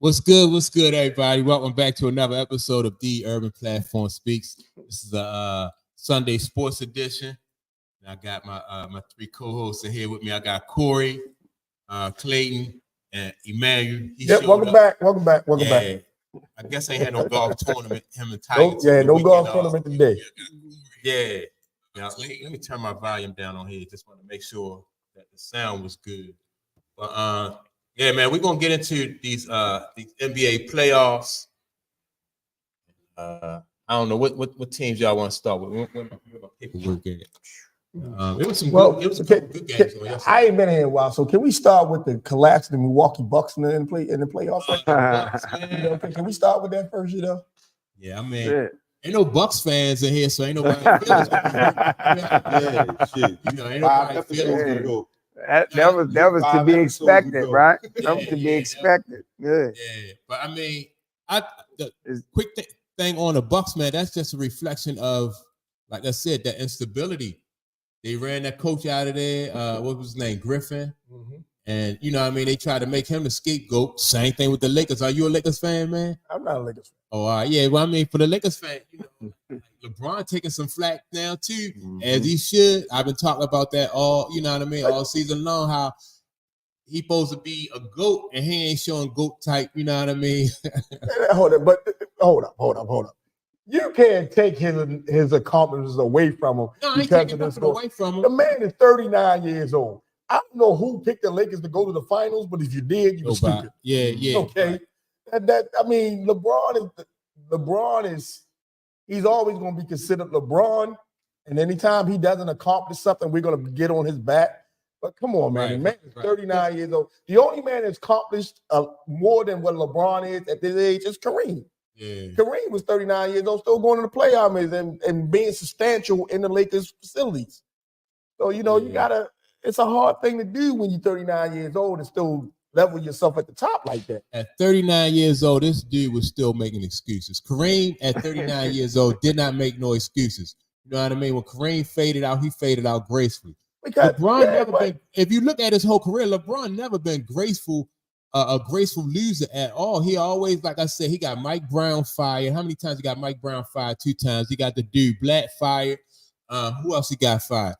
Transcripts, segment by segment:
What's good? What's good, everybody? Welcome back to another episode of The Urban Platform Speaks. This is a Sunday sports edition. And I got my three co-hosts in here with me. I got Corey, Clayton, and Emmanuel. Welcome back. I guess I ain't had no golf tournament. Him and Tiger. No golf tournament today. Yeah. Now, let me turn my volume down on here. Just want to make sure that the sound was good. But yeah, man, we're gonna get into these NBA playoffs. I don't know what teams y'all want to start with. Paperwork at. It was some good games. I ain't been here in a while, so can we start with the collapse of the Milwaukee Bucks in the playoffs? Can we start with that first, Yeah, I mean, ain't no Bucks fans in here, so ain't nobody feeling shit. Ain't nobody feeling That was to be expected, right? That was to be expected. Good. Yeah, but I mean, the quick thing on the Bucks, man, that's just a reflection of, like I said, that instability. They ran that coach out of there. What was his name? Griffin. Mm-hmm. And they tried to make him the scapegoat. Same thing with the Lakers. Are you a Lakers fan, man? I'm not a Lakers fan. Oh, all right. Yeah. Well, I mean, for the Lakers fan, LeBron taking some flack now too, as he should. I've been talking about that all season long. How he supposed to be a GOAT and he ain't showing GOAT type. You know what I mean? Hold up. You can't take his accomplishments away from him. No, I ain't taking nothing away from him. The man is 39 years old. I don't know who picked the Lakers to go to the finals, but if you did, you were stupid. Yeah. Okay. LeBron is he's always going to be considered LeBron. And anytime he doesn't accomplish something, we're going to get on his back. But come on, man. The man is 39 years old. The only man that's accomplished more than what LeBron is at this age is Kareem. Yeah. Kareem was 39 years old, still going to the playoffs and being substantial in the Lakers facilities. So, you gotta, it's a hard thing to do when you're 39 years old and still level yourself at the top like that. At 39 years old, this dude was still making excuses. Kareem at 39 years old did not make no excuses. You know what I mean? When Kareem faded out, he faded out gracefully. If you look at his whole career, LeBron never been graceful. A graceful loser at all. He always, like I said, he got Mike Brown fired. How many times he got Mike Brown fired? 2 times. He got the dude Black fired. Who else he got fired?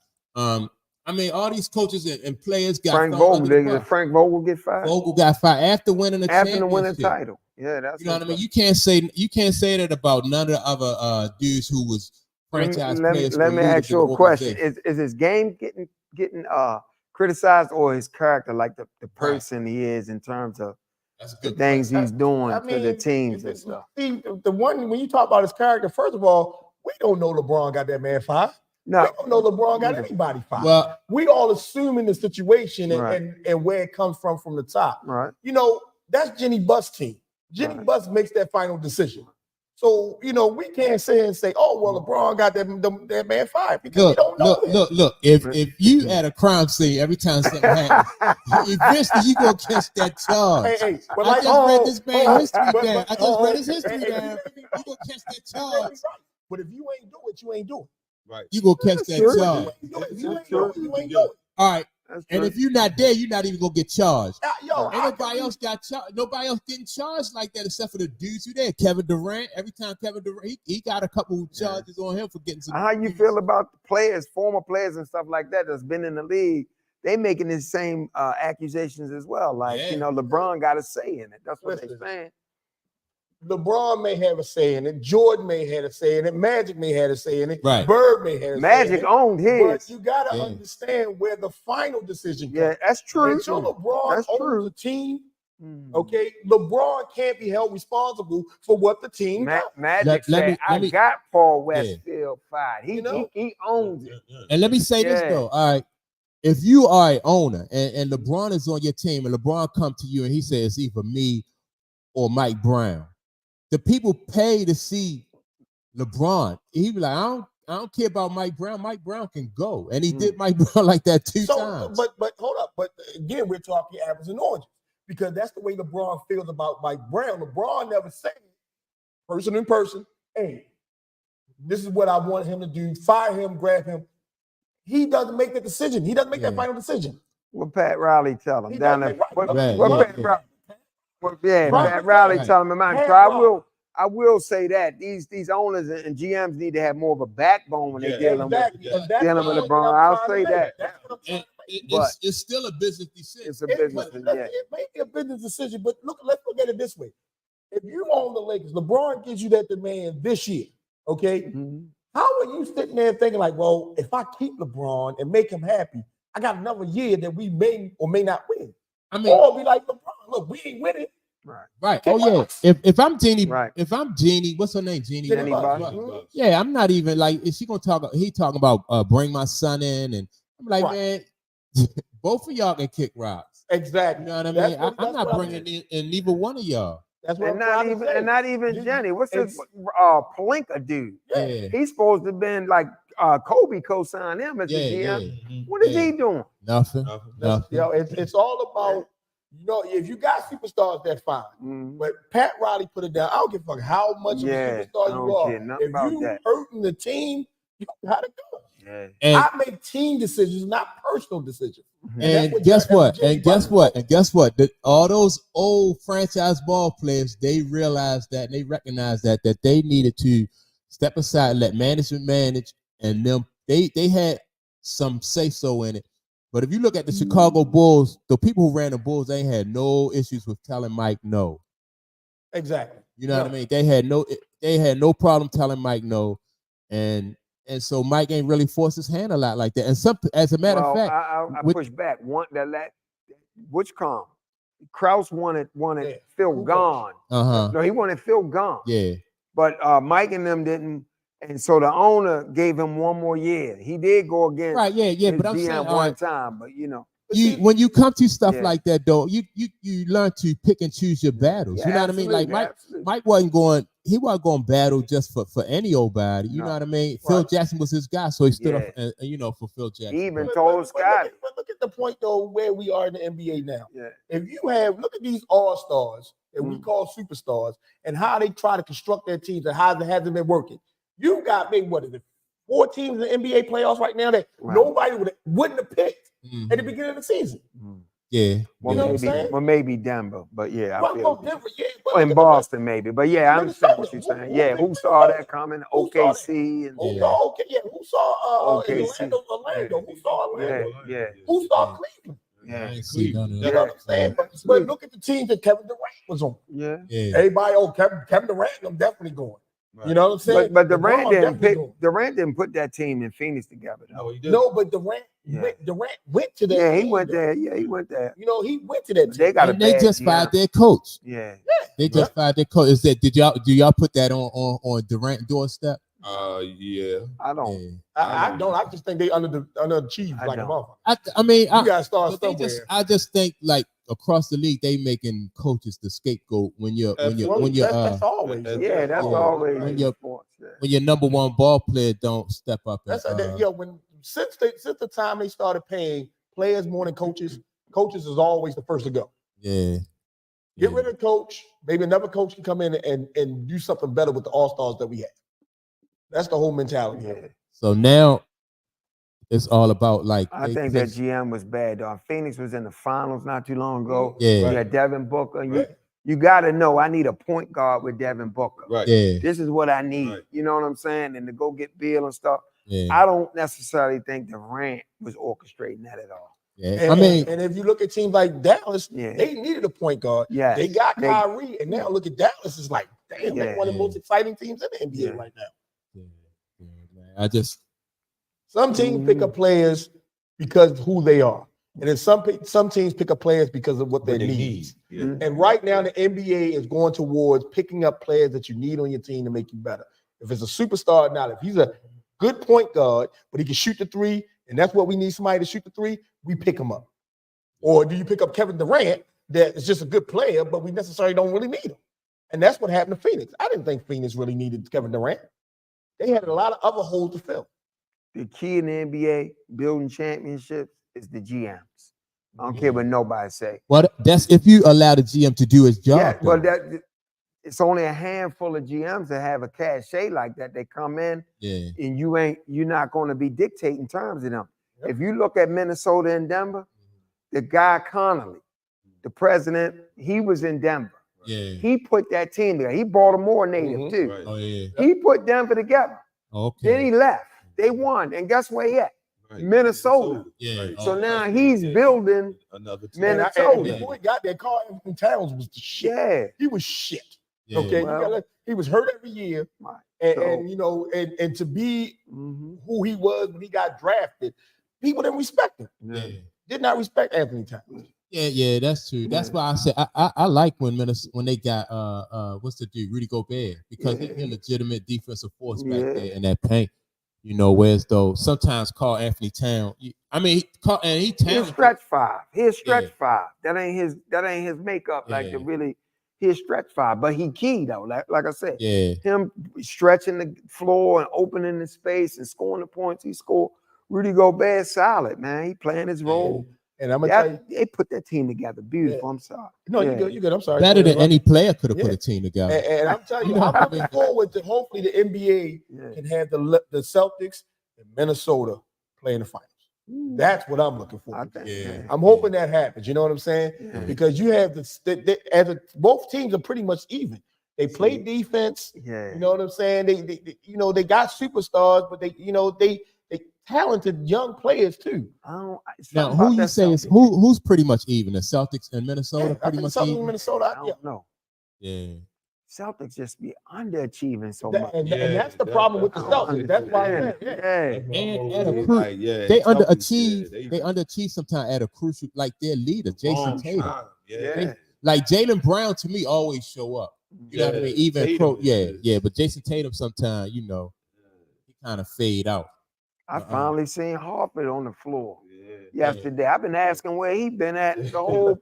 I mean, all these coaches and players got Frank Vogel. Did Frank Vogel get fired? Vogel got fired after winning the championship. After the winning title. Yeah, that's what I mean. You can't say that about none of the other dudes who was franchise players. Let me ask you a question. Is his game getting criticized, or his character, like the person he is in terms of the things he's doing to the teams and stuff? See, the one, when you talk about his character, first of all, we don't know LeBron got that man fired. No. We don't know LeBron got anybody fired. Well, we all assuming the situation and where it comes from the top. Right. That's Jenny Buss' team. Jenny Buss makes that final decision. So, we can't say, oh, well, LeBron got that man fired because we don't know. Look. If you at a crime scene, every time something happens, eventually you gonna catch that charge. Hey, I just read this man's history down. I just read his history down. You gonna catch that charge. But if you ain't do it, you ain't do it. Right. You gonna catch that charge. If you ain't do it, you ain't do it. All right. And if you're not there, you're not even gonna get charged. Ain't nobody else got charged. Nobody else getting charged like that except for the dudes who there. Kevin Durant. Every time Kevin Durant, he got a couple charges on him for getting some. How you feel about the players, former players and stuff like that that's been in the league? They making the same accusations as well. Like LeBron got a say in it. That's what they're saying. LeBron may have a say in it. Jordan may have a say in it. Magic may have a say in it. Right. Bird may have a say in it. Magic owned his. But you got to understand where the final decision comes. Yeah, that's true. Until LeBron owns the team, okay, LeBron can't be held responsible for what the team does. Magic said, I got Paul Westfield fired. He owns it. And let me say this, though. All right. If you are an owner and LeBron is on your team and LeBron come to you and he says it's either me or Mike Brown, the people pay to see LeBron. He be like, I don't care about Mike Brown. Mike Brown can go. And he did Mike Brown like that 2 times. But hold up. But again, we're talking apples and oranges because that's the way LeBron feels about Mike Brown. LeBron never said, person in person, hey, this is what I want him to do. Fire him, grab him. He doesn't make the decision. He doesn't make that final decision. What Pat Riley tell him down there? What Yeah, Pat Riley telling me mine. So I will say that these owners and GMs need to have more of a backbone when they're dealing with LeBron. I'll say that. But it's still a business decision. It's a business decision. It may be a business decision, but let's look at it this way. If you own the Lakers, LeBron gives you that demand this year, okay? Mm-hmm. How are you sitting there thinking like, well, if I keep LeBron and make him happy, I got another year that we may or may not win. I mean, or be like, LeBron, look, we ain't winning. Right. Oh yeah. If I'm Jeannie, what's her name? Jeannie Yeah, I'm not even like, is she gonna talk? He talking about bring my son in, and I'm like, man, both of y'all can kick rocks. Exactly. You know what I mean? I'm not bringing in neither one of y'all. That's what not even Jenny. What's this Pelinka dude? Yeah. He's supposed to have been like Kobe co-signed him as the GM. Yeah. What is he doing? Nothing. It's all about, if you got superstars, that's fine. Mm-hmm. But Pat Riley put it down. I don't give a fuck how much of a superstar you are. If you hurting the team, you gotta go. Yeah. And I make team decisions, not personal decisions. And guess what? All those old franchise ball players, they realized that, and they recognized that they needed to step aside and let management manage, and them they had some say so in it. But if you look at the Chicago Bulls, the people who ran the Bulls, they had no issues with telling Mike no. Exactly. You know what I mean? They had no problem telling Mike no, and so Mike ain't really forced his hand a lot like that. And as a matter of fact, I push back. Krause wanted Phil gone. No, he wanted Phil gone. Yeah. But Mike and them didn't. And so the owner gave him one more year. He did go against but I'm saying one time, but when you come to stuff like that, though, you learn to pick and choose your battles. You know what I mean? Like Mike wasn't going battle just for any old body. You know what I mean? Right. Phil Jackson was his guy, so he stood up for Phil Jackson. He even told Scott. But look at the point though where we are in the NBA now. Yeah. If you look at these all-stars that we call superstars and how they try to construct their teams and how it hasn't been working. You got maybe 4 teams in the NBA playoffs right now that nobody wouldn't have picked at the beginning of the season. Yeah. Well, maybe Denver, but I feel in Boston maybe. But I understand what you're saying. Yeah, who saw that coming? OKC and who saw Orlando? Who saw Orlando? Yeah. Who saw Cleveland? Yeah, I ain't see none of that. You know what I'm saying? But look at the teams that Kevin Durant was on. Yeah. Everybody, Kevin Durant, I'm definitely going. Right. You know what I'm saying? But Durant didn't put that team in Phoenix together. No, he didn't. No, but Durant went to that. Yeah, he went there. Yeah, he went there. You know, he went to that. Team. They just fired their coach. Yeah. They just fired their coach. Do y'all put that on Durant doorstep? Yeah. I don't. I don't. I just think they underachieved like a motherfucker. I mean, you gotta start somewhere. I just think like across the league, they making coaches the scapegoat when you're that's always that's always when your number one ball player don't step up. Since the time they started paying players more than coaches is always the first to go. Yeah. Get rid of the coach. Maybe another coach can come in and do something better with the all-stars that we have. That's the whole mentality. Yeah. So now it's all about like. I think that GM was bad, though. Phoenix was in the finals not too long ago. Yeah. You had Devin Booker. You got to know I need a point guard with Devin Booker. Right. Yeah. This is what I need. Right. You know what I'm saying? And to go get Bill and stuff. Yeah. I don't necessarily think Durant was orchestrating that at all. Yeah. And if you look at teams like Dallas, they needed a point guard. Yeah. They got Kyrie, and now look at Dallas. It's like, damn, they're one of the most exciting teams in the NBA right now. I just some teams pick up players because of who they are, and then some teams pick up players because of what they need. Yeah. And right now, the NBA is going towards picking up players that you need on your team to make you better. If it's a superstar, not if he's a good point guard, but he can shoot the three, and that's what we need somebody to shoot the three. We pick him up. Or do you pick up Kevin Durant that is just a good player, but we necessarily don't really need him? And that's what happened to Phoenix. I didn't think Phoenix really needed Kevin Durant. They had a lot of other holes to fill. The key in the NBA, building championships, is the GMs. I don't care what nobody say. Well, that's if you allow the GM to do his job. Yeah, well, it's only a handful of GMs that have a cachet like that. They come in, and you're not going to be dictating terms to them. Yep. If you look at Minnesota and Denver, the guy Connolly, the president, he was in Denver. Yeah. He put that team together. He Baltimore native too. Right. Oh yeah. He put Denver together. Okay. Then he left. They won. And guess where he at? Right. Minnesota. Yeah. Right. So Oh, now he's building another team. Minnesota. And before he got there, Carl Anthony Towns was the shit. Yeah. He was shit. yeah. Okay, Well, he was hurt every year, Right. and So- and to be Mhm. who he was when he got drafted, people didn't respect him. Yeah. Did not respect Anthony Towns. Yeah, that's true. That's why I said I like when they got what's the dude, Rudy Gobert, because he's a legitimate defensive force back there in that paint. You know, whereas though sometimes Carl Anthony Towns, He's talented. stretch five. He's stretch Yeah. five. That ain't his makeup. Like to Yeah. really, he's stretch five. But he key though. Like I said, Yeah, him stretching the floor and opening the space and scoring the points he scored. Rudy Gobert solid, man. He playing his role. And I'm gonna tell you, They put that team together beautiful. I'm sorry. no, Yeah. you good, you good. I'm sorry. better than Right. any player could have put Yeah. a team together. And I'm telling you, You know I'm what I looking mean? forward to hopefully the NBA Yeah. can have the Celtics and Minnesota play in the finals. That's what I'm looking for. I think. Yeah. I'm hoping that happens. You know what I'm saying? Yeah. Because you have both teams are pretty much even. They play defense. Yeah. You know what I'm saying? They got superstars, but they talented young players too. I Now, who you say is who's pretty much even? The Celtics and Minnesota I pretty think much Celtics and even. Minnesota. I Yeah. don't know. Yeah, Celtics just be underachieving so That- much. and, Yeah, and that's the that- problem with the I don't Celtics. That's why. understand. Yeah. Yeah. And at a Like, cru- yeah, they Celtics, underachieve. yeah, They underachieve sometimes at a crucial, like their leader, Jason long Tatum. time. Yeah. Like Jaylen Brown to me always show up. You know what I mean? Even Tatum is- but Jason Tatum sometimes, he kind of fade out. I finally seen Harper on the floor Yeah. yesterday. I've been asking where he been at the whole.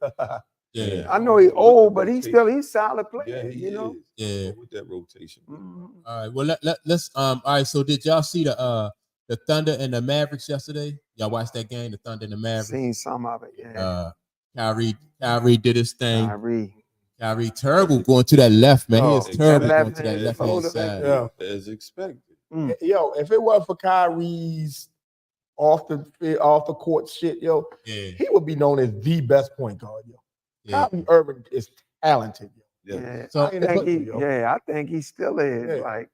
Yeah, I know he old, but he's solid player. Yeah, he you know. yeah. With that rotation. Mhm. All right. Well, let's all right. So did y'all see the Thunder and the Mavericks yesterday? Y'all watched that game, the Thunder and the Mavericks? Seen some of it. Yeah. Kyrie did his thing. Kyrie. Terrible going to that left, man. Oh, he is terrible that going to that left left hand hand side. Yeah. As expected. Yo, if it wasn't for Kyrie's off the court shit, yo, Yeah, he would be known as the best point guard, yo. yeah. Kyrie Irving is talented, yo. Yeah. So, I ain't but I think he still is. Yeah. Like,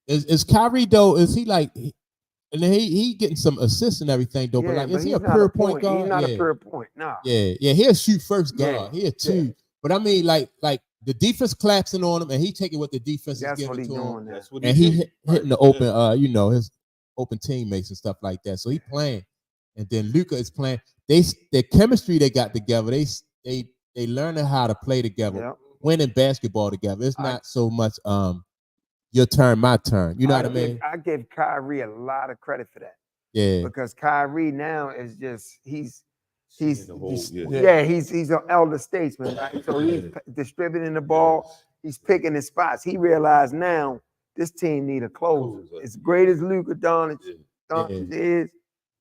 is Kyrie though? Is he like? And then he getting some assists and everything though. But yeah, like, is he he's a not pure point guard? He's not yeah. a pure point. No. Yeah. He'll shoot first guard. Yeah. He'll two. But I mean, like the defense collapsing on him, and he taking what the defense That's is what giving he's to him, doing now. That's what and he he did. hitting the Right. open, his open teammates and stuff like that. So he playing, and then Luka is playing. Their chemistry they got together. They learning how to play together, Yep. winning basketball together. It's not so much your turn, my turn. You know what I mean? I give Kyrie a lot of credit for that Yeah. because Kyrie now is just he's In the whole, yeah. yeah, he's an elder statesman, right? So he's distributing the ball, he's picking his spots. He realized now this team need a closer. Closer. As great as Luka Doncic Yeah. is,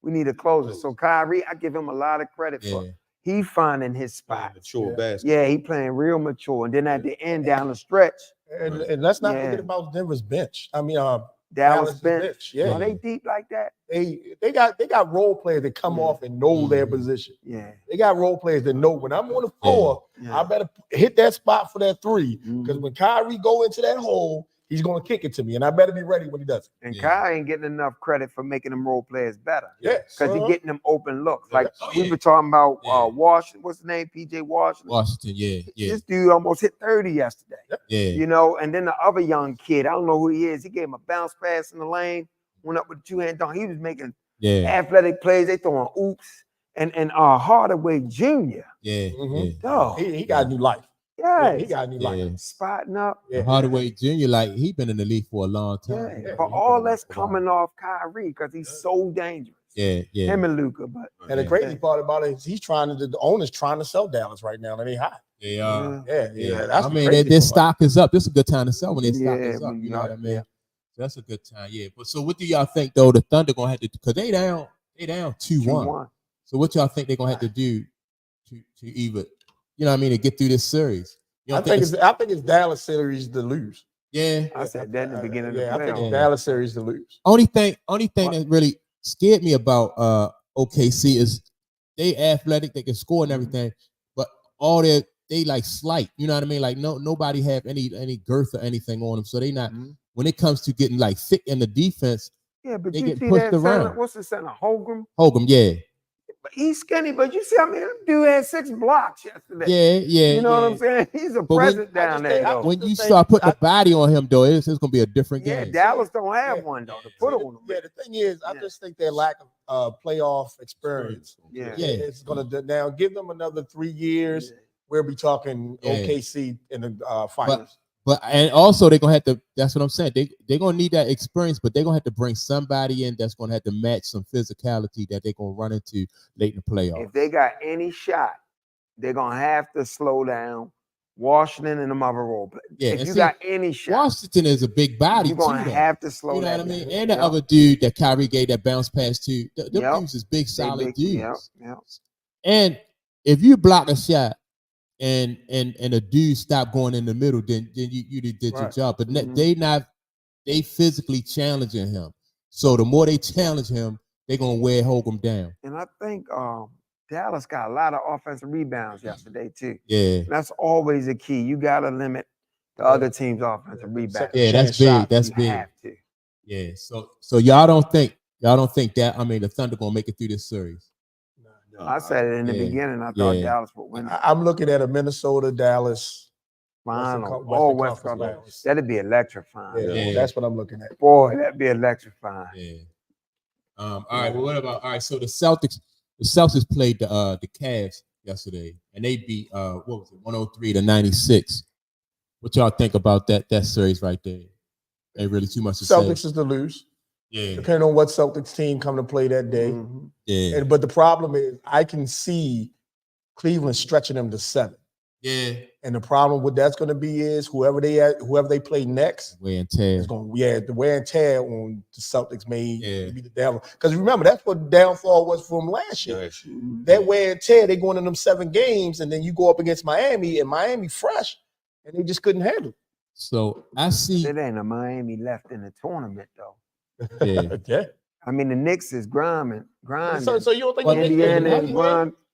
we need a closer. So Kyrie, I give him a lot of credit for Yeah. he finding his Playing spot. mature basketball. Yeah, he playing real mature. And then at the end, down the stretch, And let's not Yeah. forget about Denver's bench. I mean, Dallas Dallas's bench. Yeah, Are they deep like that? they got role players that come Yeah. off and know their Mhm. position. Yeah. They got role players that know when I'm on the floor, Yeah. I better hit that spot for that three. Mhm. Because when Kyrie go into that hole, he's gonna kick it to me, and I better be ready when he does it. And Yeah. Kai ain't getting enough credit for making them role players better. Yes, Because he's getting them open looks. Like Oh, we yeah. were talking about Yeah. Washington. What's the name? PJ Washington. Washington, yeah. This dude almost hit 30 yesterday. Yeah. You know, and then the other young kid, I don't know who he is. He gave him a bounce pass in the lane, went up with a two-hand dunk. He was making Yeah. athletic plays. They throwing oops. And Hardaway Jr. Yeah. Mhm. Dog. He got a new life. Yeah, He got a new life. Yeah. spotting up. Yeah. Hardaway Jr., like he been in the league for a long time. Yeah. But all that's coming off Kyrie because he's so dangerous. Yeah. Yeah. Him and Luka, but And the crazy part about it is the owner's trying to sell Dallas right now, and they hot. They are. Yeah. That's I the mean, crazy their part. stock is up. This is a good time to sell when their stock Yeah, is up. You know what I mean? yeah. So that's a good time. Yeah. But so what do y'all think though? The Thunder gonna have to because they down 2-1. 2-1. So what y'all think they're gonna have to do to either, you know what I mean, to get through this series? You I don't think it's Dallas series to lose. yeah. I said that in the beginning Yeah, of I the think playoffs. it's Dallas series to lose. Only thing that really scared me about OKC is they athletic, they can score and everything, but all they like slight. You know what I mean? Like nobody have any girth or anything on them, so they not. When it comes to getting like thick in the defense, yeah, but they you get see pushed that around. center, what's the center? Holgram? Holgram, yeah. But he's skinny, but you see, I mean, dude had 6 blocks yesterday. Yeah. You know what I'm saying? He's a presence down there, though. When you start putting the body on him, though, it's gonna be a different game. Yeah, Dallas don't have one though to put on him. Yeah, the thing is, I just think their lack of playoff experience. Yeah, it's gonna now give them another 3 years. Yeah. We'll be talking OKC in the finals. But and also they're gonna have to. That's what I'm saying. They're gonna need that experience, but they're gonna have to bring somebody in that's gonna have to match some physicality that they're gonna run into late in the playoffs. If they got any shot, they're gonna have to slow down Washington and them other role players. Yeah, if you got any shot, Washington is a big body. You're gonna have to slow. You know that what I mean? down. And the other dude that Kyrie gave that bounce pass to, them dudes is big, solid dudes. And if you block a shot and a dude stop going in the middle, then you did your job. But they physically challenging him. So the more they challenge him, they're gonna wear Holgram down. And I think Dallas got a lot of offensive rebounds yesterday too. Yeah, and that's always a key. You gotta limit the other team's offensive rebounds. Yeah, that's big. That's big. Have to. Yeah. So y'all don't think that? I mean, the Thunder gonna make it through this series? No, I said it in the beginning. I thought Dallas would win. I'm looking at a Minnesota Dallas final. West Coast. That'd be electrifying. Yeah, that's what I'm looking at. Boy, that'd be electrifying. Yeah. All right. Well, what about? All right. So the Celtics played the Cavs yesterday, and they beat what was it, 103-96. What y'all think about that series right there? Ain't really too much to say. Celtics is to lose. Yeah. Depending on what Celtics team come to play that day. Yeah. But the problem is, I can see Cleveland stretching them to 7. Yeah. And the problem with that's going to be is whoever they play next, wear and tear. The wear and tear on the Celtics may be the devil. Because remember, that's what the downfall was from last year. That wear and tear, they going in them 7 games, and then you go up against Miami, and Miami fresh, and they just couldn't handle it. So I see it ain't a Miami left in the tournament though. Yeah. I mean, the Knicks is grinding. So you don't think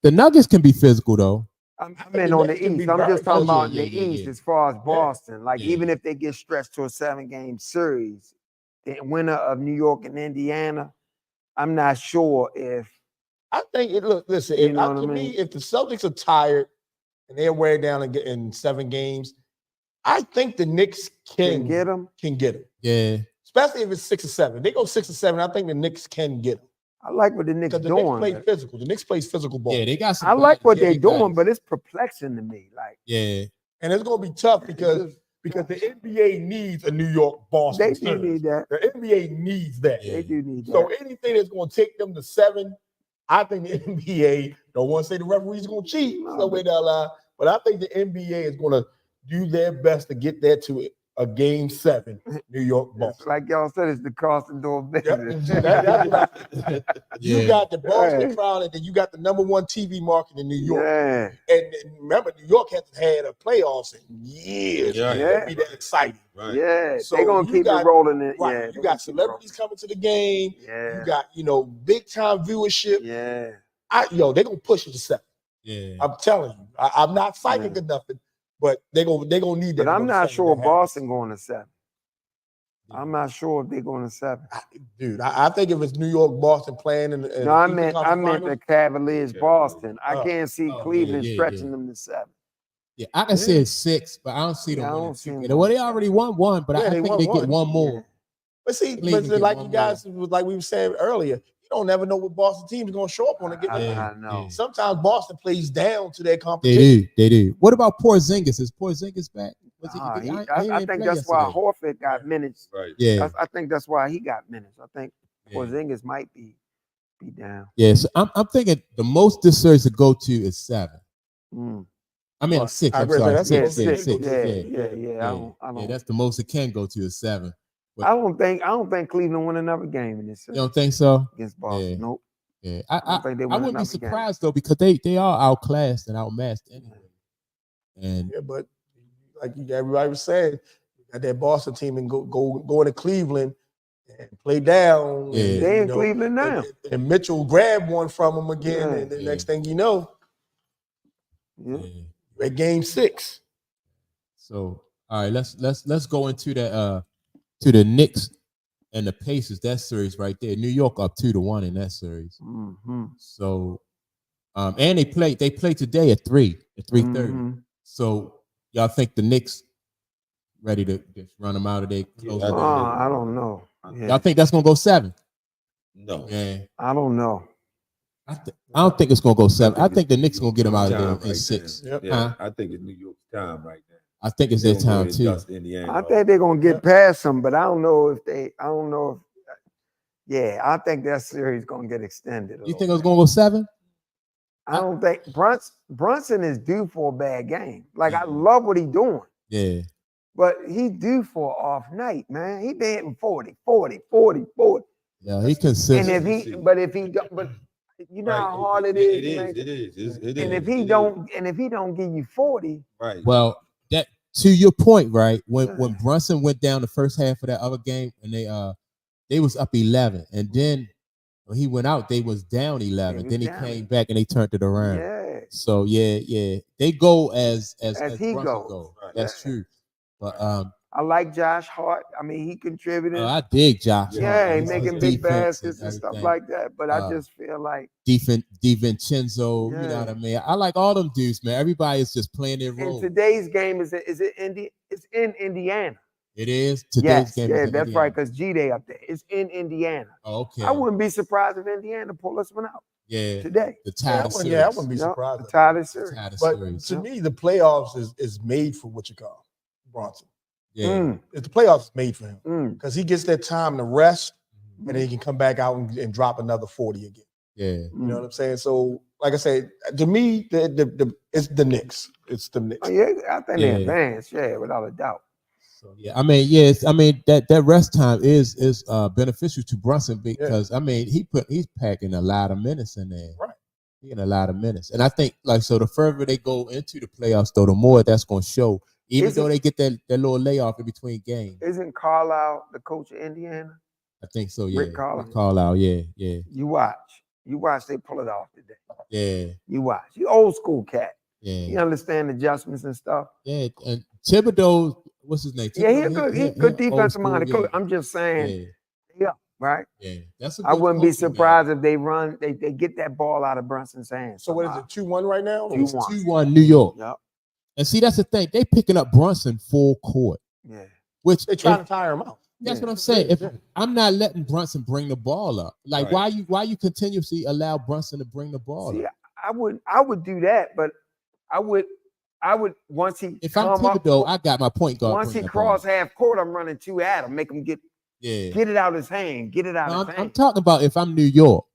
the Nuggets can be physical though? I mean, on the East. I'm just talking about the East as far as Boston. Like, even if they get stretched to a 7-game series, the winner of New York and Indiana, I'm not sure if. I think it. Look, listen. If the Celtics are tired and they're wear down in 7 games, I think the Knicks can get them. Yeah. Especially if it's 6 or 7. They go 6 or 7. I think the Knicks can get them. I like what the Knicks doing. The Knicks play physical. The Knicks plays physical ball. Yeah, they got some. I like what they're doing, but it's perplexing to me. Like, and it's gonna be tough because the NBA needs a New York Boston. They do need that. The NBA needs that. They do need that. So anything that's gonna take them to 7, I think the NBA don't want to say the referee's gonna cheat somewhere down the line, but I think the NBA is gonna do their best to get that to a game 7, New York Boston. Like y'all said, it's the cost of doing business. You got the Boston crowd, and then you got the #1 TV market in New York. Yeah. And remember, New York hasn't had a playoffs in years. It'd be that exciting. Right. Yeah. So they're gonna keep it rolling. Yeah. You got celebrities coming to the game. Yeah. You got, big time viewership. Yeah. They're gonna push it to 7. Yeah. I'm telling you. I'm not psychic or nothing. But they're gonna need that. But I'm not sure Boston going to 7. I'm not sure if they're going to 7. Dude, I think if it's New York, Boston playing in no, I meant the Cavaliers, Boston. I can't see Cleveland stretching them to 7. Yeah, I can say it's 6, but I don't see them winning 2. Well, they already won 1, but I think they get 1 more. Yeah. But see, like you guys, like we were saying earlier, you don't never know what Boston team is going to show up on to get the game. I know. Sometimes Boston plays down to their competition. They do. What about Porzingis? Is Porzingis back? I think that's why Horford got minutes. Right. Yeah. I think that's why he got minutes. I think Porzingis might be down. Yeah, so I'm thinking the most this series to go to is 7. I mean 6. I'm sorry. 6. Yeah. I don't. That's the most it can go to is 7. I don't think Cleveland win another game in this series. You don't think so? Against Boston. Yeah. Nope. Yeah. I wouldn't be surprised though, because they are outclassed and outmatched anyway. And but like everybody was saying, you got that Boston team and go into Cleveland and play down. Yeah. And, they in Cleveland now. And Mitchell grabbed one from them again, and the next thing you know. Yeah. At game 6. So all right, let's go into that to the Knicks and the Pacers. That series right there. New York up 2-1 in that series. Mm-hmm. So and they play today at 3:30. Mm-hmm. So y'all think the Knicks ready to just run them out of there? I don't know. Yeah. Y'all think that's gonna go 7? No. Yeah. I don't know. I don't think it's gonna go 7. I think the Knicks gonna get them out of there in 6. Yep. Yeah, I think it's New York's time right now. I think it's their time too. I think they're gonna get past them, but I don't know if yeah, I think that series gonna get extended. You think it's gonna go 7? I don't think Brunson is due for a bad game. Like I love what he's doing. Yeah. But he due for an off night, man. He been hitting 40. Yeah, he consistent. And if he don't, but you know how hard it is. It is. And if he don't give you 40, right. Well, that to your point, right? When Brunson went down the first half of that other game, and they was up 11, and then when he went out, they was down 11. Then he came back and they turned it around. yeah. So yeah, they go as he Brunson goes. go. Right. That's true. But I like Josh Hart. I mean, he contributed. I dig Josh. Yeah, he His making big defense baskets and stuff everything. like that. But I just feel like DiVincenzo, you know Yeah. what I mean? I like all them dudes, man. Everybody is just playing their in role. today's game, is it it's in Indiana. It is today's game. Yeah, is in that's Indiana. right, because G-Day up there. It's in Indiana. Oh, okay. I wouldn't be surprised if Indiana pull this one out Yeah, today. the tie series. I wouldn't be Yep, surprised. the tie of the series. Tie the But series. to me, the playoffs is made for what you call Bronson. Yeah. If the playoffs is made for him Mm. because he gets that time to rest, and then he can come back out and drop another 40 again. Yeah. You know what I'm saying? So, like I said, to me, it's the Knicks. It's the Knicks. Oh, yeah, I think Yeah. they advance, without a doubt. So yeah, I mean, that rest time is beneficial to Brunson because I mean he's packing a lot of minutes in there. Right. He getting a lot of minutes. And I think the further they go into the playoffs though, the more that's gonna show. Even though they get that little layoff in between games. Isn't Carlisle the coach of Indiana? I think so, yeah. Rick Carlisle. Carlisle, yeah. You watch they pull it off today. Yeah. You watch. You old school cat. Yeah. You understand adjustments and stuff. Yeah. And Thibodeau, what's his name? Yeah, Thibodeau, he's good old defensive school, minded coach. yeah. I'm just saying, right? Yeah. That's a I good wouldn't be coach, man. surprised if they get that ball out of Brunson's hands. So what is it? 2-1 right now? 2-1. 2-1 New York. Yep. And see, that's the thing. They picking up Brunson full court. Yeah. Which They trying to tire him out. that's Yeah. what I'm saying. If I'm not letting Brunson bring the ball up, like Right. why you continuously allow Brunson to bring the ball See, up? I would do that, but I would once he If I'm come up, Thibodeau, I got my point guard. once he bring the ball cross up. half court, I'm running two at him, make him get Yeah. it out his hand, get it out No, his I'm hand. talking about if I'm New York.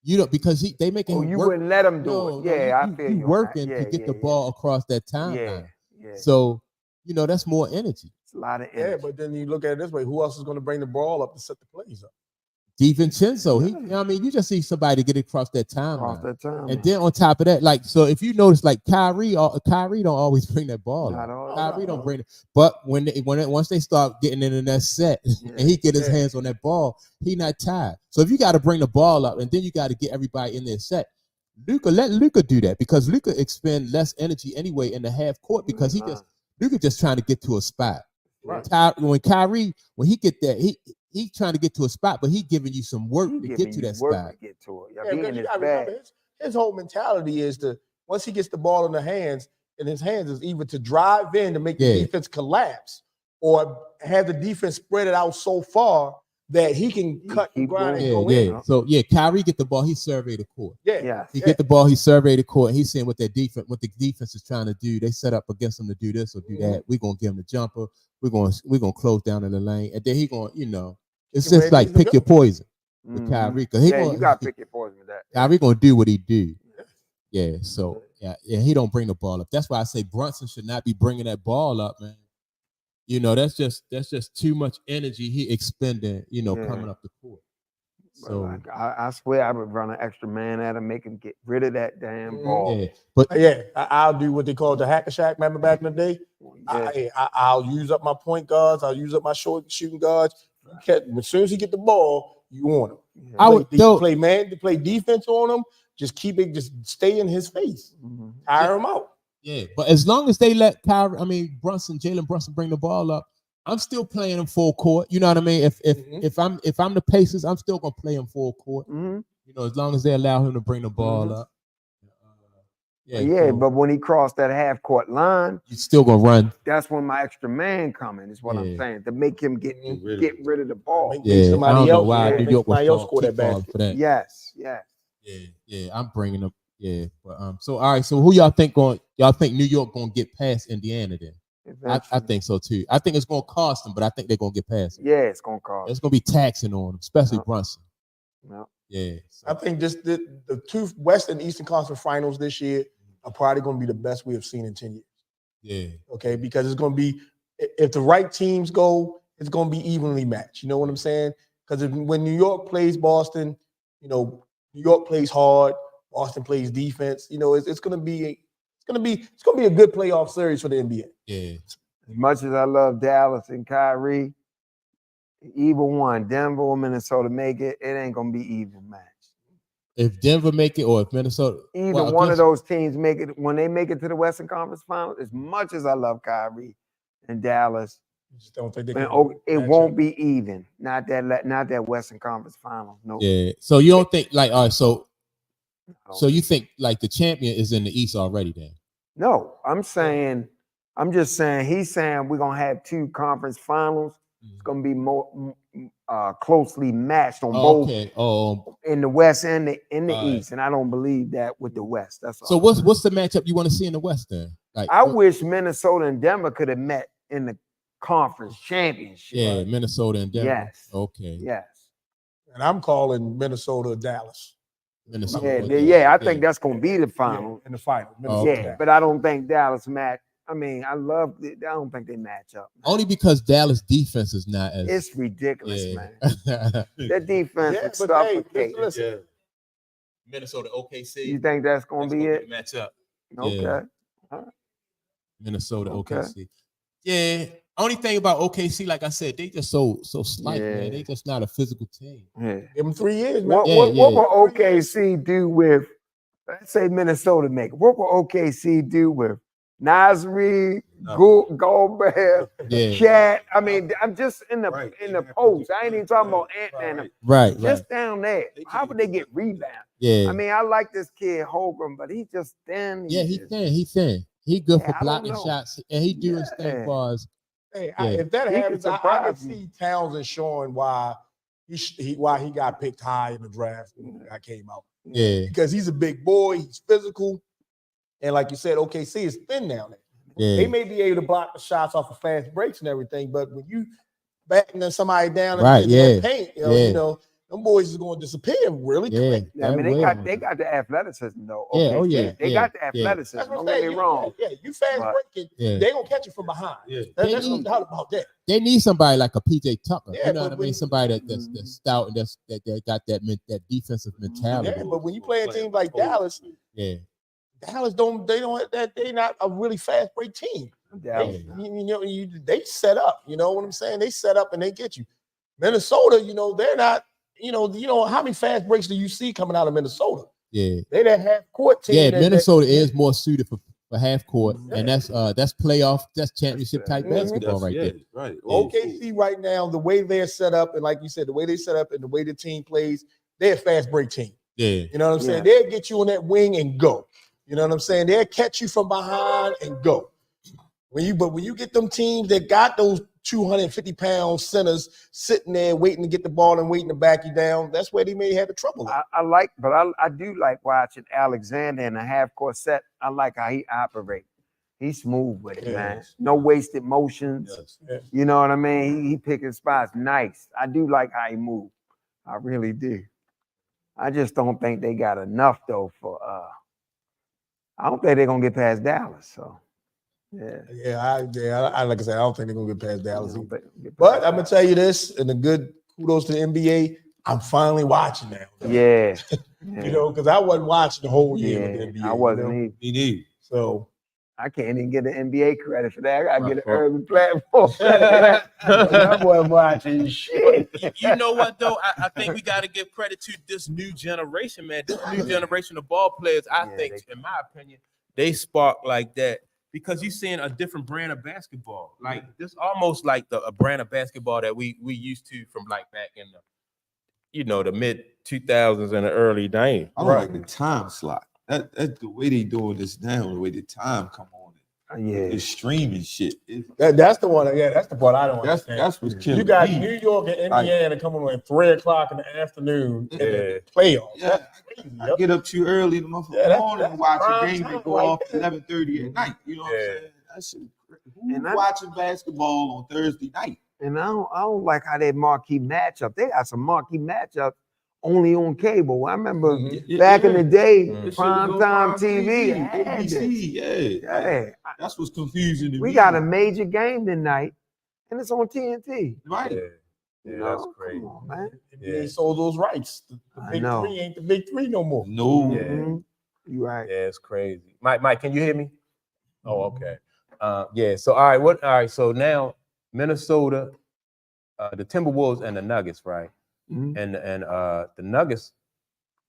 You know, because they making Oh, him you work. wouldn't let him do No, it. no, Yeah, I feel you you. on that. working Yeah, to get yeah, the ball across that timeline. Yeah, yeah. So, that's more energy. It's a lot of Yeah, energy. but then you look at it this way: who else is going to bring the ball up to set the plays up? DiVincenzo, you just see somebody get across that Across timeline. that time. And then on top of that, so if you notice, like Kyrie don't always bring that ball Not up. all. Kyrie don't bring it. But once they start getting into that set and he get his hands on that ball, he not tired. So if you got to bring the ball up and then you got to get everybody in their set, let Luka do that because Luka expend less energy anyway in the half court because Luka just trying to get to a spot. Right. When he get there, he trying to get to a spot, but he giving you some work He to giving get to you that work spot. to get to it. Yeah, He because in you his gotta bag. remember his whole mentality is to once he gets the ball in the hands, is either to drive in to make the defense collapse or have the defense spread it out so far that he can cut and grind and go in. So Kyrie get the ball, he survey the court. Yeah. He get the ball, he survey the court, and he's seeing what the defense is trying to do. They set up against him to do this or do that. We're gonna give him the jumper. We're gonna close down in the lane, and then he gonna, it's just like pick your poison with Kyrie. Cause you gotta pick your poison with that. Kyrie gonna do what he do. Yeah. So he don't bring the ball up. That's why I say Brunson should not be bringing that ball up, man. That's just too much energy he expending. Coming up the court. So I swear I would run an extra man at him, make him get rid of that damn ball. yeah, but I'll do what they call the hack a shack. Remember back in the day? I'll use up my point guards. I'll use up my short shooting guards. As soon as he get the ball, you want him. Play man to play defense on him. Just keep it. Just stay in his face. Tire him out. Yeah, but as long as they let Jalen Brunson bring the ball up, I'm still playing him full court. You know what I mean? If I'm the Pacers, I'm still gonna play him full court. Mm-hmm. You know, as long as they allow him to bring the ball up. But when he crossed that half court line, he's still gonna run. That's when my extra man coming. Is what I'm saying, to make him get rid of the ball. Somebody else. New York somebody else score that ball for that. Yes. Yeah. I'm bringing up. Yeah, but so all right. So who y'all think New York gonna get past Indiana then? I think so too. I think it's gonna cost them, but I think they're gonna get past them. Yeah, it's gonna cost. It's gonna be taxing on them, especially Brunson. No. Yeah. So. I think just the two West and Eastern Conference Finals this year are probably going to be the best we have seen in 10 years. Yeah. Okay, because it's going to be, if the right teams go, it's going to be evenly matched. You know what I'm saying? Because when New York plays Boston, you know, New York plays hard, Boston plays defense. You know, it's going to be a good playoff series for the NBA. Yeah. As much as I love Dallas and Kyrie, either one, Denver or Minnesota make it, it ain't gonna be even match. If Denver make it or if Minnesota, either one of those teams make it, when they make it to the Western Conference Finals, as much as I love Kyrie and Dallas, just don't think it won't be even. Not that Western Conference Final. No. Yeah. So you don't think all right? So you think the champion is in the East already then? No, I'm just saying. He's saying we're gonna have two conference finals. It's gonna be more closely matched on both in the West and in the East, and I don't believe that with the West. That's all. So what's the matchup you want to see in the West then? I wish Minnesota and Denver could have met in the conference championship. Yeah, Minnesota and Denver. Yes. Okay. Yes. And I'm calling Minnesota Dallas. Minnesota. I think that's gonna be the final. In the final. Yeah, but I don't think Dallas match. I mean, I don't think they match up. Man. Only because Dallas defense is not as. It's ridiculous, man. Their defense is suffocating. Listen. Minnesota OKC. You think that's gonna be it? Match up. Okay. Yeah. Right. Minnesota OKC. Yeah. Only thing about OKC, like I said, they just so slight, man. They just not a physical team. Yeah. Give them 3 years, man. What will OKC do with? Let's say Minnesota make it. What will OKC do with Naz Reid, Gobert, Chat? I mean, I'm just in the post. I ain't even talking about Ant-Man. Right. Just down there. How would they get rebound? Yeah. I mean, I like this kid Holgram, but he's just thin. He thin. He good for blocking shots, and he do his thing for us. Hey, if that happens, I can see Townsend showing why he got picked high in the draft when I came out. Yeah, because he's a big boy, he's physical, and like you said, OKC is thin down there. Yeah. They may be able to block the shots off of fast breaks and everything, but when you batting somebody down in the paint, you know, them boys is going to disappear really quick. Yeah, I mean, they got the athleticism though. They got the athleticism. That's what Don't I'm get saying. me wrong. You fast breaking, they gonna catch you from behind. There's no doubt about that. They need somebody like a PJ Tucker. You know what I mean? Somebody that's stout and that got that defensive mentality. Yeah, but when you play a team like Dallas, Dallas they not a really fast break team. They set up. You know what I'm saying? They set up and they get you. Minnesota, they're not. You know how many fast breaks do you see coming out of Minnesota? Yeah, they that half court team. Yeah, Minnesota is more suited for half court, and that's playoff, that's championship type basketball right there. Right. OKC right now, the way they're set up, and like you said, the way they set up and the way the team plays, they're a fast break team. Yeah, you know what I'm saying? They'll get you on that wing and go. You know what I'm saying? They'll catch you from behind and go. When you get them teams that got those 250-pound centers sitting there waiting to get the ball and waiting to back you down, that's where they may have the trouble. I do like watching Alexander in a half-court set. I like how he operates. He's smooth with it, man. No wasted motions. Yes. You know what I mean? He picking spots nice. I do like how he moves. I really do. I just don't think they got enough though for. I don't think they're gonna get past Dallas. So. I like I said, I don't think they're gonna get past Dallas. But I'm gonna tell you this, and a good kudos to the NBA. I'm finally watching now. Yeah. Because I wasn't watching the whole year with the NBA. I wasn't either. So I can't even get the NBA credit for that. I gotta get an early platform. I wasn't watching shit. You know what though? I think we gotta give credit to this new generation, man. This new generation of ball players, I think, in my opinion, they spark like that because you're seeing a different brand of basketball. Like this almost like a brand of basketball that we used to from like back in the mid 2000s and the early 90s. I don't like the time slot. That's the way they doing this now. The way the time come on. Yeah, It's streaming shit. That's the one. Yeah, that's the part I don't understand. That's what's killing You got me. New York and Indiana coming on at 3:00 in the afternoon in the playoffs. Yeah, That's crazy, I get up too early in the morning and watch a game that go off 11:30 at night. You know what I'm saying? That shit. Who's watching basketball on Thursday night? And I don't like how they marquee matchup. They got some marquee matchups only on cable. I remember back in the day, primetime TV, ABC, yeah. That's what's confusing to me. We got a major game tonight, and it's on TNT. Right. Yeah, that's crazy. Come on, man. They sold those rights. The big three ain't the big three no more. No. Mm-hmm. You right. Yeah, it's crazy. Mike, can you hear me? Oh, okay. Yeah. So all right. So now Minnesota, the Timberwolves and the Nuggets, right? Mm-hmm. And the Nuggets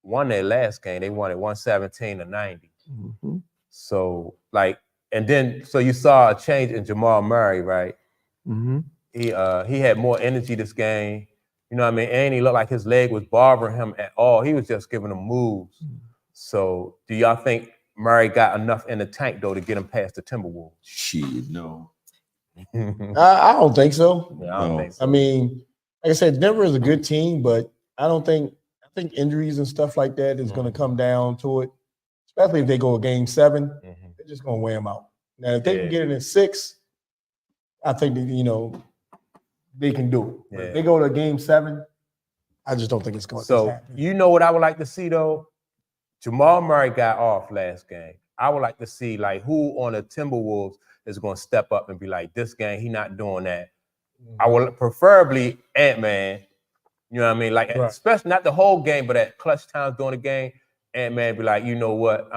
won their last game. They won it 117-90. Mm-hmm. So so you saw a change in Jamal Murray, right? Mm-hmm. He had more energy this game. You know what I mean? And he looked like his leg was bothering him at all. He was just giving them moves. So do y'all think Murray got enough in the tank though to get him past the Timberwolves? Shit, no. I don't think so. Yeah, I don't think so. I mean, like I said, Denver is a good team, but I think injuries and stuff like that is going to come down to it, especially if they go a game 7. They're just going to wear them out. Now, if they can get it in 6, I think that, they can do it. But if they go to game 7, I just don't think it's going to happen. You know what I would like to see though? Jamal Murray got off last game. I would like to see like who on the Timberwolves is going to step up and be like, this game, he not doing that. I would preferably Ant-Man, you know what I mean? Like, especially not the whole game, but at clutch times during the game, Ant-Man be like, you know what?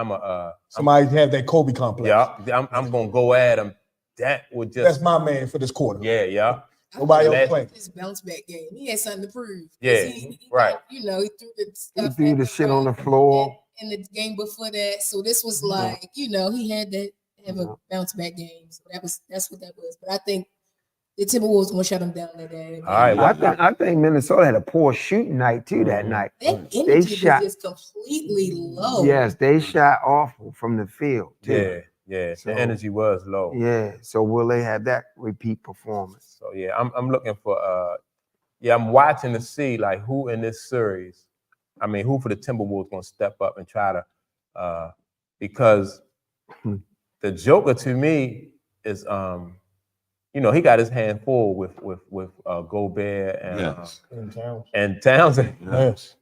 Somebody have that Kobe complex. Yeah, I'm going to go at him. That would just. That's my man for this quarter. Yeah. Nobody else playing. His bounce back game. He had something to prove. Yeah, right. He threw the stuff. He threw the shit on the floor. In the game before that. So this was like, he had to have a bounce back game. So that's what that was. But I think the Timberwolves gonna shut them down that day. All right. I think Minnesota had a poor shooting night too that night. That energy was just completely low. Yes, they shot awful from the field too. Yeah. So, the energy was low. Yeah. So will they have that repeat performance? So yeah, I'm looking for I'm watching to see like who in this series. I mean, who for the Timberwolves gonna step up and try to because the Joker to me is he got his hand full with Gobert and Townsend. Yes.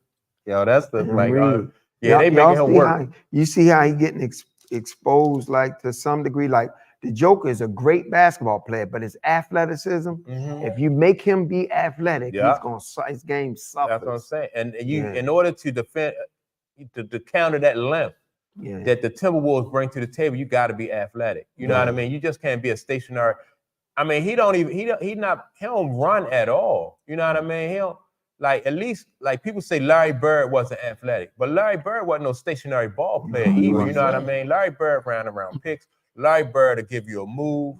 Yo, that's the they making him work. You see how he getting exposed like to some degree. Like the Joker is a great basketball player, but his athleticism, if you make him be athletic, his game suffers. That's what I'm saying. And in order to defend, to counter that length that the Timberwolves bring to the table, you got to be athletic. You know what I mean? You just can't be a stationary. I mean, he don't run at all. You know what I mean? He don't, like, at least, like, people say Larry Bird wasn't athletic, but Larry Bird wasn't no stationary ball player either. You know what I mean? Larry Bird ran around picks. Larry Bird to give you a move,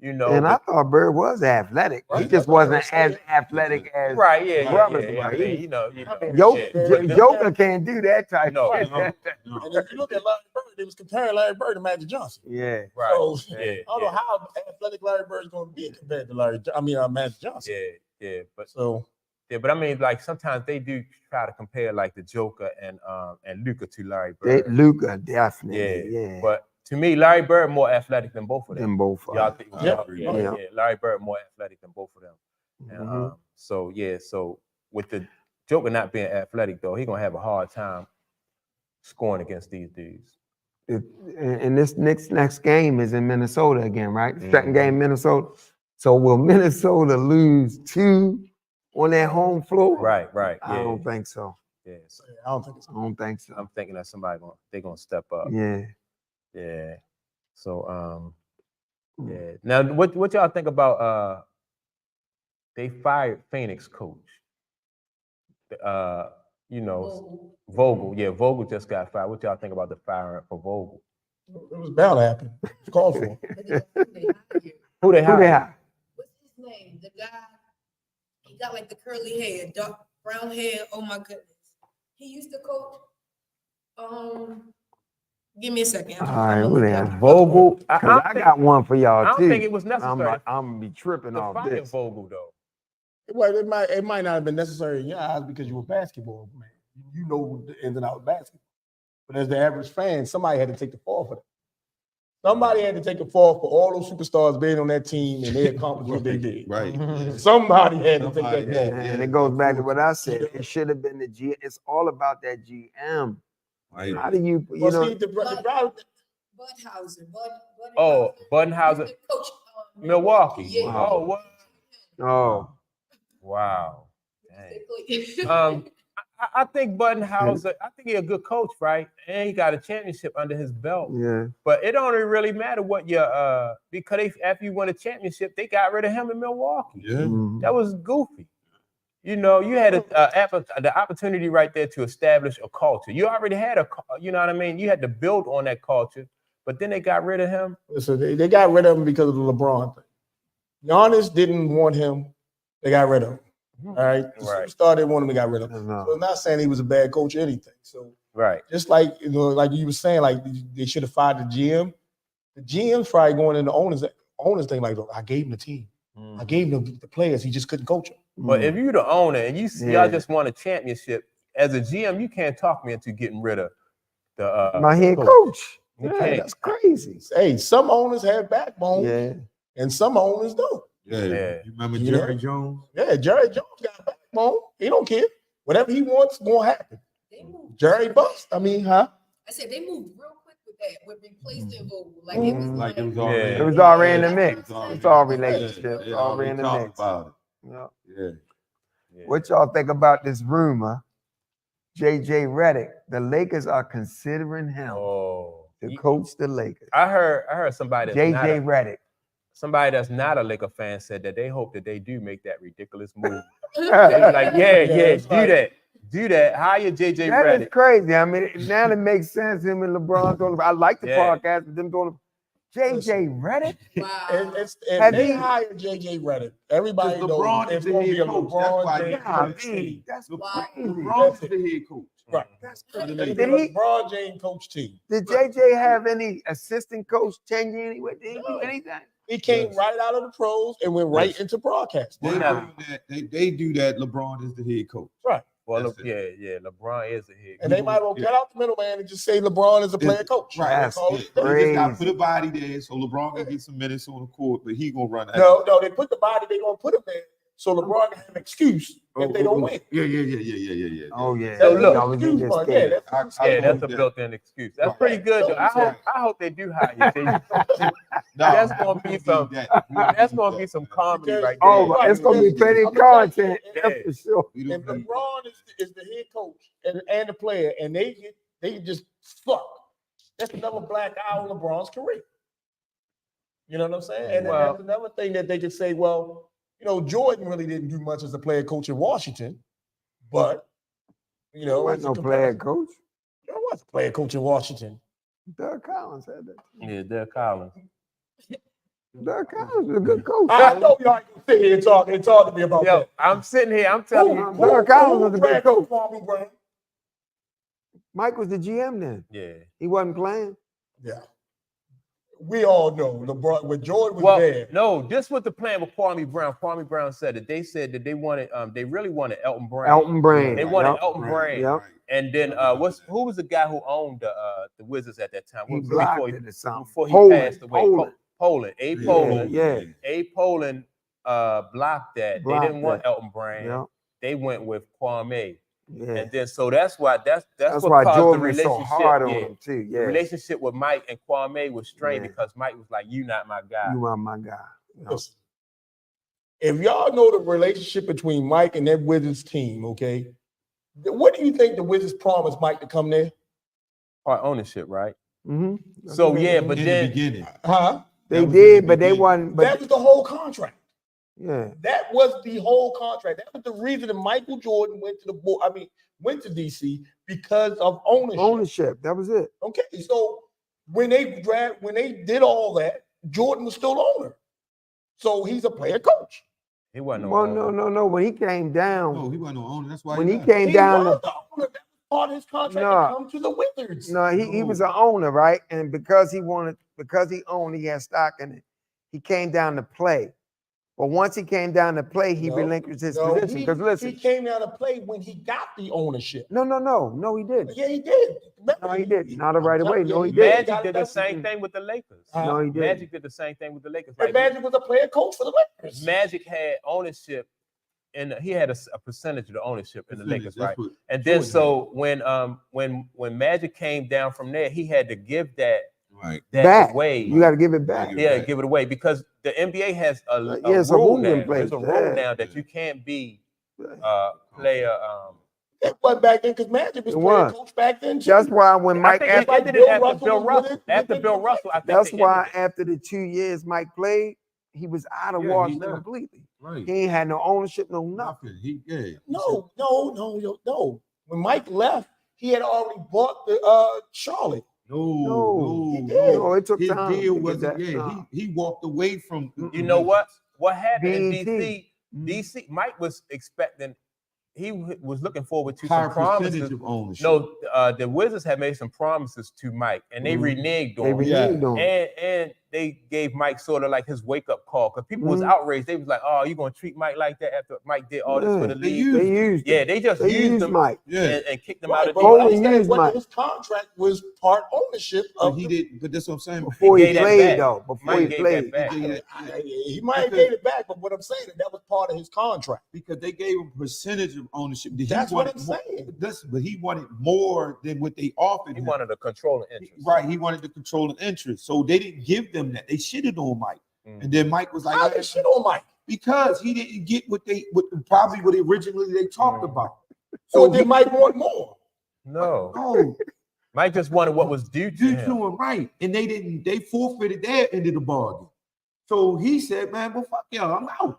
And I thought Bird was athletic. He just wasn't as athletic as brothers. Joker can't do that type of shit. And if you look at Larry Bird, they was comparing Larry Bird to Magic Johnson. Yeah. So I don't know how athletic Larry Bird is going to be compared to Magic Johnson. But I mean, like, sometimes they do try to compare like the Joker and Luka to Larry Bird. Luka, definitely. But to me, Larry Bird more athletic than both of them. Yeah. Larry Bird more athletic than both of them. And, so with the Joker not being athletic though, he's gonna have a hard time scoring against these dudes. And this next game is in Minnesota again, right? The second game, Minnesota. So will Minnesota lose 2 on their home floor? Right. I don't think so. Yeah. I don't think so. I'm thinking that they're gonna step up. Yeah. So Now what y'all think about they fired Phoenix coach. Vogel. Yeah, Vogel just got fired. What y'all think about the firing for Vogel? It was bound to happen. It's called for. Who they hired? What's his name? The guy. He got like the curly hair, dark brown hair. Oh my goodness. He used to coach. Give me a second. All right, who they hired? Vogel. I got one for y'all I don't too. think it was necessary. I'm gonna be tripping to off fire this. Vogel though. Well, it might not have been necessary in your eyes because you were a basketball man. You know the ins and outs of basketball. But as the average fan, somebody had to take the fall for that. Somebody had to take the fall for all those superstars being on that team and they accomplished what they did. Right. Somebody had to take that fall. And it goes back to what I said. It should have been the G. It's all about that GM. Right. How do you Well, know? see, Budhauser. Oh, Budenhauser. Coach, Milwaukee. Yeah. Oh, what? Oh, Wow. Dang. I think Budenhauser, I think he's a good coach, right? And he got a championship under his belt. yeah. But it don't really matter what your because after you won a championship, they got rid of him in Milwaukee. Yeah. Mhm. That was goofy. You know, you had the opportunity right there to establish a culture. You already had you know what I mean? You had to build on that culture, but then they got rid of him. So they got rid of him because of the LeBron thing. Giannis didn't want him. They got rid of him. All right. The superstar didn't want him. They got rid of him. No. So I'm not saying he was a bad coach or anything. So Right. just like like you were saying, like they should have fired the GM. The GM's probably going in the owners thing. Like, look, I gave him the team. I gave him the players. He just couldn't coach them. But if you're the owner and you see y'all just won a championship, as a GM, you can't talk me into getting rid of the my head coach. You Yeah, can't. that's crazy. Hey, some owners have backbone, Yeah. and some owners don't. Yeah. You remember You Jerry know? Jones? Yeah, Jerry Jones got a backbone. He don't care. Whatever he wants gonna happen. They moved. Jerry bust. I mean, huh? I said they moved real quick with that, with replacing Vogel. Like it was Like it was Yeah. already. It was already in the mix. It was already- It's all relationship. Yeah, It's yeah, already in the talked mix. about Yeah. it. Yeah. What y'all think about this rumor? JJ Redick, the Lakers are considering him to coach the Lakers. I heard somebody that's not JJ Redick. somebody that's not a Laker fan said that they hope that they do make that ridiculous move. They was like, do that. Hire JJ That is Redick. crazy. I mean, now it makes sense. Him and LeBron talking. I like the podcast with them doing. JJ Redick. wow. And they hired JJ Redick. Everybody knows LeBron it's is the gonna be head a coach. That's LeBron why James Yeah, I coach mean, team. that's Wow. crazy. LeBron is the head coach. Right. That's Did crazy. It's Did a he? LeBron James coach team. Did JJ have any assistant coach tenure anyway? Did he do anything? He came right out of the pros and went right into broadcasting. They do that. They do that. LeBron is the head coach. Right. Well, That's it. yeah, LeBron is a head And they might as well cut out the middleman and just say LeBron is a player coach. Right. That's all He it just is. got to put a body there so LeBron can get some minutes on the court, but he gonna run that. No, they put the body, they gonna put him there so LeBron can have an excuse if they don't win. Yeah. Oh yeah. So look- Y'all was Excuse just part, scared. that's Yeah, that's a Yeah. built-in excuse. That's Right. pretty good. Though. I hope they do hire you. That's gonna be some. That's gonna be some comedy Because- right there. Oh, it's gonna be plenty of content. Yeah. That's for sure. If LeBron is the head coach and the player, and they just fuck, that's another black eye on LeBron's career. You know what I'm saying? And then Well- that's another thing that they could say, well, you know, Jordan really didn't do much as a player coach in Washington, but you know, Wasn't no it's a player comparison. coach. There was a player coach in Washington. Doug Collins had that. Yeah, Derek Collins. Doug Collins was a good coach. I know y'all ain't gonna sit here and talk to me about Yo, that. I'm sitting here. I'm telling you. Doug Collins was a good coach. Kwame Brown? Mike was the GM then. Yeah. He wasn't playing. Yeah. We all know LeBron when Jordan was Well, there. no, this was the plan with Kwame Brown. Kwame Brown said that they said that they wanted, they really wanted Elton Brand. Elton Brand. They wanted Yep. Elton Brand. Yep. And then who was the guy who owned the Wizards at that time? He What was blocked before it or something. before he Poland, passed away? Poland. Poland. A. Poland. Yeah. A. Poland blocked that. Blocked they didn't want that. Elton Brand. Yep. They went with Kwame. Yeah. And then so that's why that's That's what why caused Jordan the was so relationship. hard on yeah. him too. The Yeah. relationship with Mike and Kwame was strained Yeah. because Mike was like, "You not my guy." You are my guy. Yep. Listen, if y'all know the relationship between Mike and that Wizards team, okay, what do you think the Wizards promised Mike to come there? Or ownership, right? Mm-hmm. So yeah, but in then the beginning, Huh? They That was did, in the but they beginning. wasn't. That But was the whole contract. yeah. That was the whole contract. That was the reason that Michael Jordan went to the board. went to DC because of ownership. Ownership. That was it. Okay, so when they did all that, Jordan was still owner. So he's a player coach. He wasn't no Well, owner. no. When he came down, No, he wasn't no owner. That's why when he left. came He down, was the owner. That was part of his contract No. to come to the Wizards. no, he was an owner, right? And because he owned, he had stock in it. He came down to play. But once he came down to play, he No, relinquished his No, position. Because listen, he came down to play when he got the ownership. no, he didn't. Yeah, he did. No, he didn't. Not right away. No, he did. didn't. Magic did the same thing with the Lakers. No, he didn't. Magic did the same thing with the Lakers. And Magic was a player coach for the Lakers. Magic had ownership, and he had a percentage of the ownership in the Lakers, right? That's what And then Jordan so when Magic came down from there, he had to give that Right. Back. away. You got to give it back. Yeah, give it away because the NBA has a it's a rule rule now. in place. There's a rule now that you can't be player. It wasn't back then because Magic was It player was. coach back then. too. That's why when I Mike think after, it ended Bill after Russell Bill was Russell. with it. After Bill Russell, I think that's they why ended it. after the 2 years Mike played, he was out of Yeah, he Washington left. completely. Right. He ain't had no ownership, no nothing. He No. When Mike left, he had already bought the Charlotte. No, it took His time deal to get wasn't. that. Yeah, No. he walked away from. You know what? What happened in BET. DC? DC, Mike was expecting. He was looking forward to Higher some promises. percentage of ownership. No, the Wizards had made some promises to Mike, and they reneged They on it. reneged on it. And they gave Mike sort of like his wake up call because people was Mhm. outraged. They was like, "Oh, you gonna treat Mike like that after Mike did all this for the They league?" used They used Yeah, him. they just They used used him Mike. and kicked him out Right, of but the what Only I'm saying, used Mike. his contract was part ownership But of he the. did. But that's what I'm saying. Before he gave that played back. though. Before Mike he gave played. that back. He gave He might have gave it back, but what I'm saying is that was part of his contract. because they gave him percentage of ownership. He That's what I'm wanted more- saying. But he wanted more than what they offered He him. wanted a controlling interest. Right, he wanted the controlling interest. So they didn't give them that. They shitted on Mike. Mm. And then Mike was like, How they shit on Mike? because he didn't get what originally they talked about. So So did Mike want more? No, no, Mike just wanted what was due to due him. to him, right. And they forfeited their end of the bargain. So he said, man, well, fuck y'all, I'm out.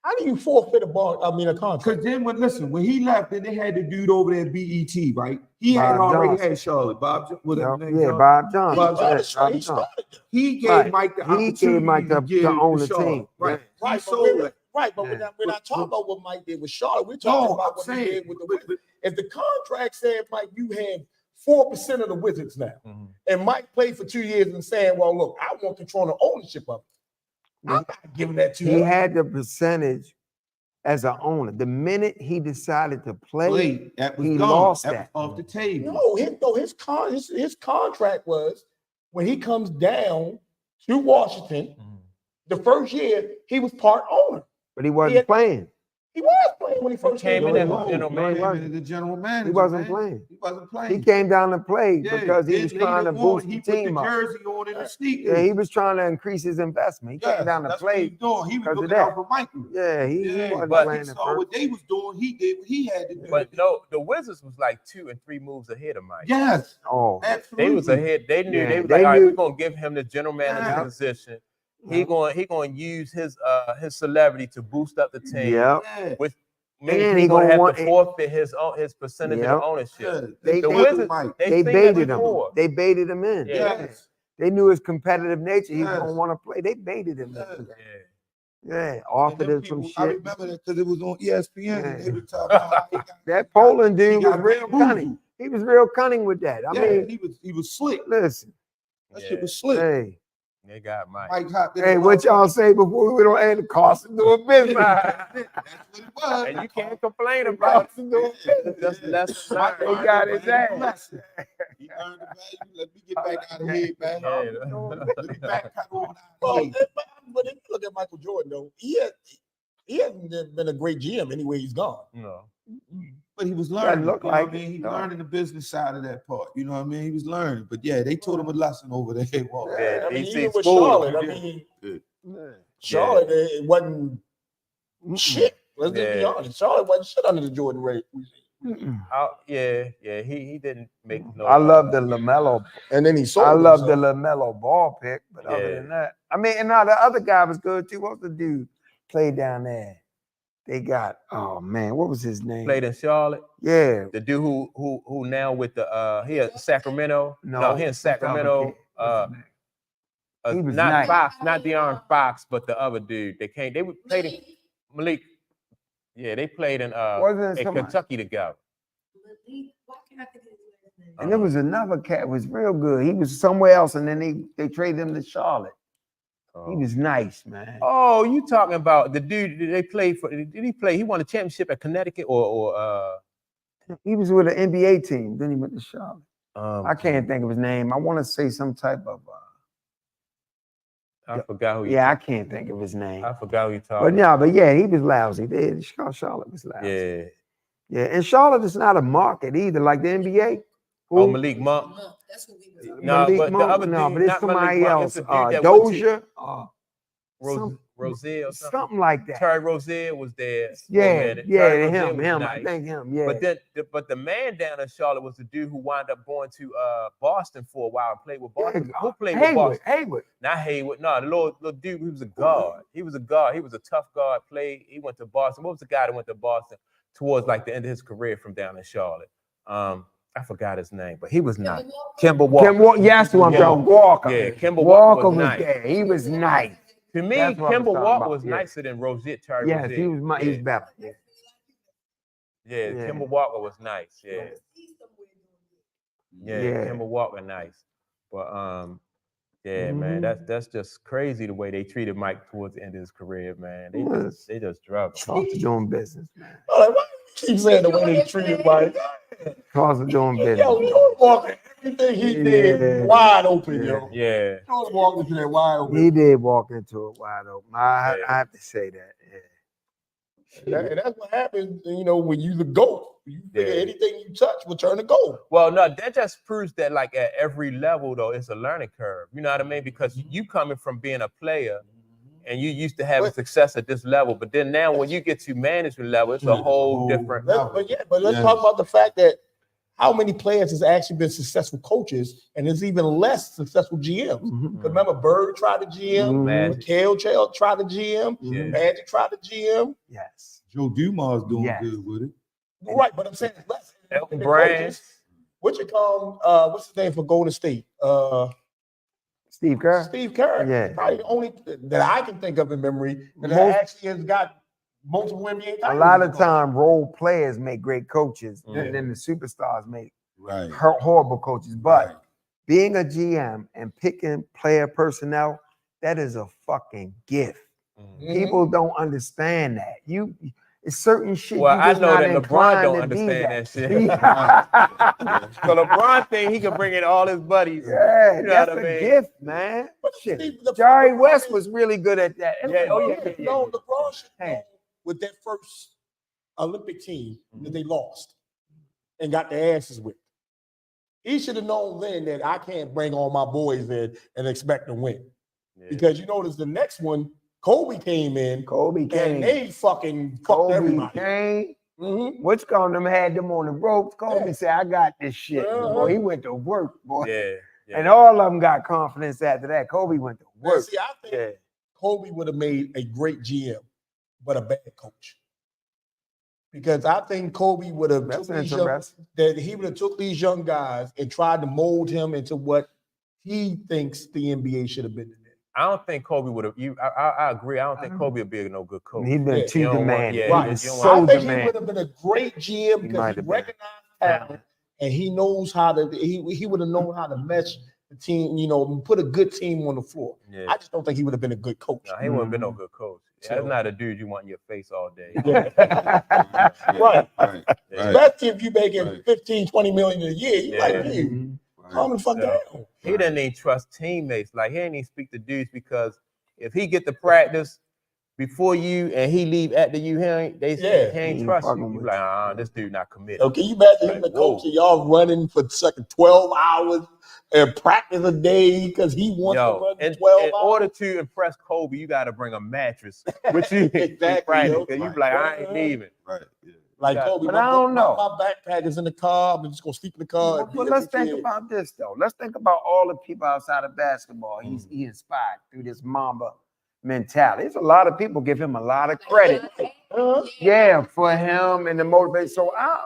How do you forfeit a contract? Because then when he left, then they had the dude over there at BET, right? He had Bob already Johnson. had Charlotte. Yeah, Bob Johnson. Bob Yeah, He Bob Johnson. started them. He gave Right. Mike the He opportunity gave Mike to to give own the Charlotte. team. Right. Yeah. He Right, sold but it. we're not talking about what Mike did with Charlotte. We're talking No, about I'm what he saying, did with the but- Wizards. If the contract said, Mike, you have 4% of the Wizards now, Mhm. and Mike played for 2 years and saying, well, look, I want control and ownership of it. I'm not giving that to He him. had the percentage as an owner. The minute he decided to play, Wait, that was he gone. lost that that. was off the table. No, his contract was when he comes down to Washington, Mhm. the first year, he was part owner. but he wasn't Yeah. playing. He was playing when he first came came in in. as general he manager. came in as the general manager. He wasn't man. playing. He wasn't He playing. came down to play Yeah, because he then was later trying to on, boost he the put the team up. jersey on in the sneakers. Yeah, he was trying to increase his investment. He Yes, came down to that's what he play. was doing. He was 'cause of looking that. out for Michael. Yeah, he Yeah, wasn't but playing he at saw first. what they was doing. He did what he had to do. But no, the Wizards was like 2 and 3 moves ahead of Mike. Yes, Oh, absolutely. They was ahead. They knew Yeah, they was they like, all right, knew. we're gonna give him the general manager Yeah. position. Yeah. He gonna use his celebrity to boost up the team. Yep. Yeah. Which And means he he's gonna gonna have want- to forfeit his percentage Yep. of ownership. Yeah. They- The they- Wizards, Mike. They seen that baited him. before. They baited him in. Yeah. Yes. They knew his competitive nature. He was Yes. gonna want to play. They baited him. Yes. in. Yeah. Yeah, offered And him them some people, I shit. remember that because it was on ESPN. Yeah. And they were talking about how he got, That Poland he dude was got real bamboozled. cunning. He was real cunning with that. I Yeah, mean, he was slick. listen. That Yeah. shit was slick. Hey, They got Mike. Mike hopped in hey, the what motherfucker. y'all say before we don't add the cost of doing business? That's what it was. And you can't complain about Cost of doing business. Just less Mike They got his ass. lesson. He earned the value. Let me get back out of here, man. Let me back cut on out Well, of here. but if you look at Michael Jordan, though, he hasn't been a great GM anywhere he's gone. No. But he was learning. look You know what like I mean? it. He No. learning the business side of that part. You know what I mean? He was learning. But yeah, they taught him a lesson over there. Well, Yeah, I mean, DC even with school. Charlotte, I Yeah. mean, Yeah. Charlotte, it wasn't Mm-mm. shit. Let's just be Yeah. honest. Charlotte wasn't shit under the Jordan rate. Mm-mm. Yeah. He didn't make no. I love the LaMelo. And then he sold. I him, love so- the LaMelo ball pick, but other Yeah. than that, I mean, and now the other guy was good too. What's the dude played down there? They got, oh man, what was his name? Played in Charlotte. Yeah, The dude who now with the he in Sacramento. No, he in Sacramento. He was not nice. Fox, not De'Aaron Fox, but the other dude. They played in Malik. Yeah, they played in Kentucky together. And there was another cat was real good. He was somewhere else, and then they traded him to Charlotte. He was nice, man. Oh, you talking about the dude they played for? Did he play? He won a championship at Connecticut or He was with an NBA team. Then he went to Charlotte. I can't think of his name. I want to say some type of. I forgot who. I can't think of his name. I forgot who you talking. But yeah, he was lousy. Charlotte was lousy. Yeah, and Charlotte is not a market either, like the NBA. Oh, Malik Monk. That's what we was. No, but the other dude, but it's somebody else. Doja, Rozier or something like that. Terry Rozier was there. Him. Nice. I think him. Yeah. But the man down in Charlotte was the dude who wound up going to Boston for a while and played with Boston. Who played with Boston? Hayward. Not Hayward. No, the little dude. He was a guard. He was a guard. He was a tough guard. He went to Boston. What was the guy that went to Boston towards like the end of his career from down in Charlotte? I forgot his name, but he was nice. Kemba Walker. Yes, who I'm talking. Walker. Yeah, Kemba Walker was nice. There. He was nice. To me, Kemba Walker was nicer than Rozier. Yes, he was better. Yeah, Kemba Walker was nice. Yeah, Kemba Walker nice. But man, that's just crazy the way they treated Mike towards the end of his career, man. They just drugged him. Cause of doing business, man. Why you keep saying the way they treated Mike? Cause of doing business. Yo, George Walker, everything he did wide open, yo. Yeah. George walked into that wide open. He did walk into it wide open. I have to say that. Yeah. And that's what happens, when you the GOAT. You figure anything you touch will turn to gold. Well, no, that just proves that like at every level though, it's a learning curve. You know what I mean? Because you coming from being a player and you used to having success at this level, but then now when you get to management level, it's a whole different level. But let's talk about the fact that how many players has actually been successful coaches, and there's even less successful GMs. Remember, Bird tried to GM, McHale tried to GM, Magic tried to GM. Yes. Joe Dumars doing good with it. Right, but I'm saying it's less. Elton Brand. What's his name for Golden State? Steve Kerr. Steve Kerr. Yeah. Probably the only that I can think of in memory that actually has got multiple NBA titles. A lot of time, role players make great coaches, and then the superstars make horrible coaches. But being a GM and picking player personnel, that is a fucking gift. People don't understand that. It's certain shit. Well, I know that LeBron don't understand that shit. So LeBron think he can bring in all his buddies. Yeah, that's a gift, man. Shit. Jerry West was really good at that. No, LeBron should know with that first Olympic team that they lost and got their asses whipped. He should have known then that I can't bring all my boys in and expect to win. Because you notice the next one, Kobe came in. And they fucking fucked everybody. Came. Which one of them had them on the ropes? Kobe said, I got this shit. Boy, he went to work, boy. And all of them got confidence after that. Kobe went to work. See, I think Kobe would have made a great GM, but a bad coach. Because I think Kobe would have took these young guys and tried to mold him into what he thinks the NBA should have been. I don't think Kobe would have. I agree. I don't think Kobe would be no good coach. He's been too demanding. I think he would have been a great GM because he recognized talent and he knows how to. He would have known how to mesh the team. Put a good team on the floor. I just don't think he would have been a good coach. No, he wouldn't have been no good coach. That's not a dude you want in your face all day. Right. Especially if you making 15, 20 million a year. You like me. Calm the fuck down. He doesn't even trust teammates. Like he ain't even speak to dudes because if he get to practice before you and he leave after you, he ain't trust you. You like, this dude not committed. Okay, you imagine him the coach and y'all running for 12 hours and practice a day because he wants to run 12 hours. In order to impress Kobe, you got to bring a mattress with you. Exactly. You be like, I ain't leaving. Right. Like Kobe, but I don't know. My backpack is in the car. I'm just gonna sleep in the car. But let's think about this though. Let's think about all the people outside of basketball. He inspired through this Mamba mentality. There's a lot of people give him a lot of credit. For him and the motivation. So I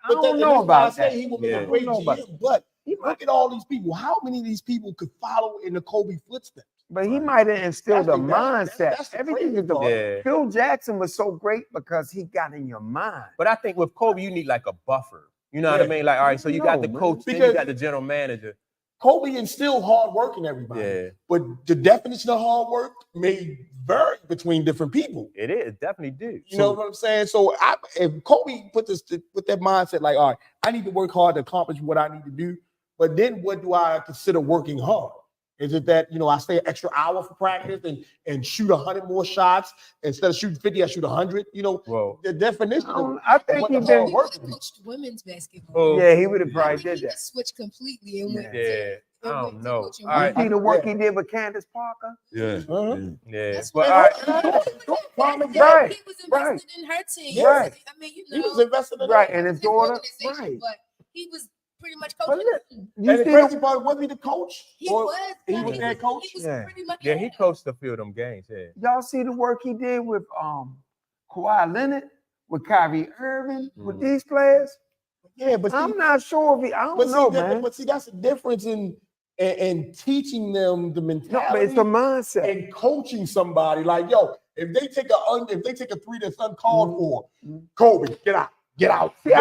don't know about that. He will be a great GM, but look at all these people. How many of these people could follow in the Kobe footsteps? But he might have instilled a mindset. That's Everything is the Phil Jackson was so great because he got in your mind. But I think with Kobe, you need like a buffer. You know what I mean? Like, all right, so you got the coach, then you got the general manager. Kobe instilled hard work in everybody. Yeah. But the definition of hard work may vary between different people. It definitely do. You know what I'm saying? So if Kobe put that mindset, like, all right, I need to work hard to accomplish what I need to do. But then what do I consider working hard? Is it that, I stay an extra hour for practice and shoot 100 more shots instead of shooting 50, I shoot 100? The definition. I think he coached women's basketball. Yeah, he would have probably did that. Switched completely and went. I don't know. You see the work he did with Candace Parker? Yeah. Yeah. But he was invested in her team. Right. I mean, he was invested in and his daughter. Right. But he was pretty much coaching. And the crazy part, wasn't he the coach? He was their coach. He was pretty much. Yeah, he coached a few of them games. Yeah. Y'all see the work he did with Kawhi Leonard, with Kyrie Irving, with these players? Yeah, but I'm not sure if I don't know, man. But see, that's the difference in teaching them the mentality. No, but it's the mindset. And coaching somebody like, yo, if they take a three that's uncalled for, Kobe, get out. Get out. See, I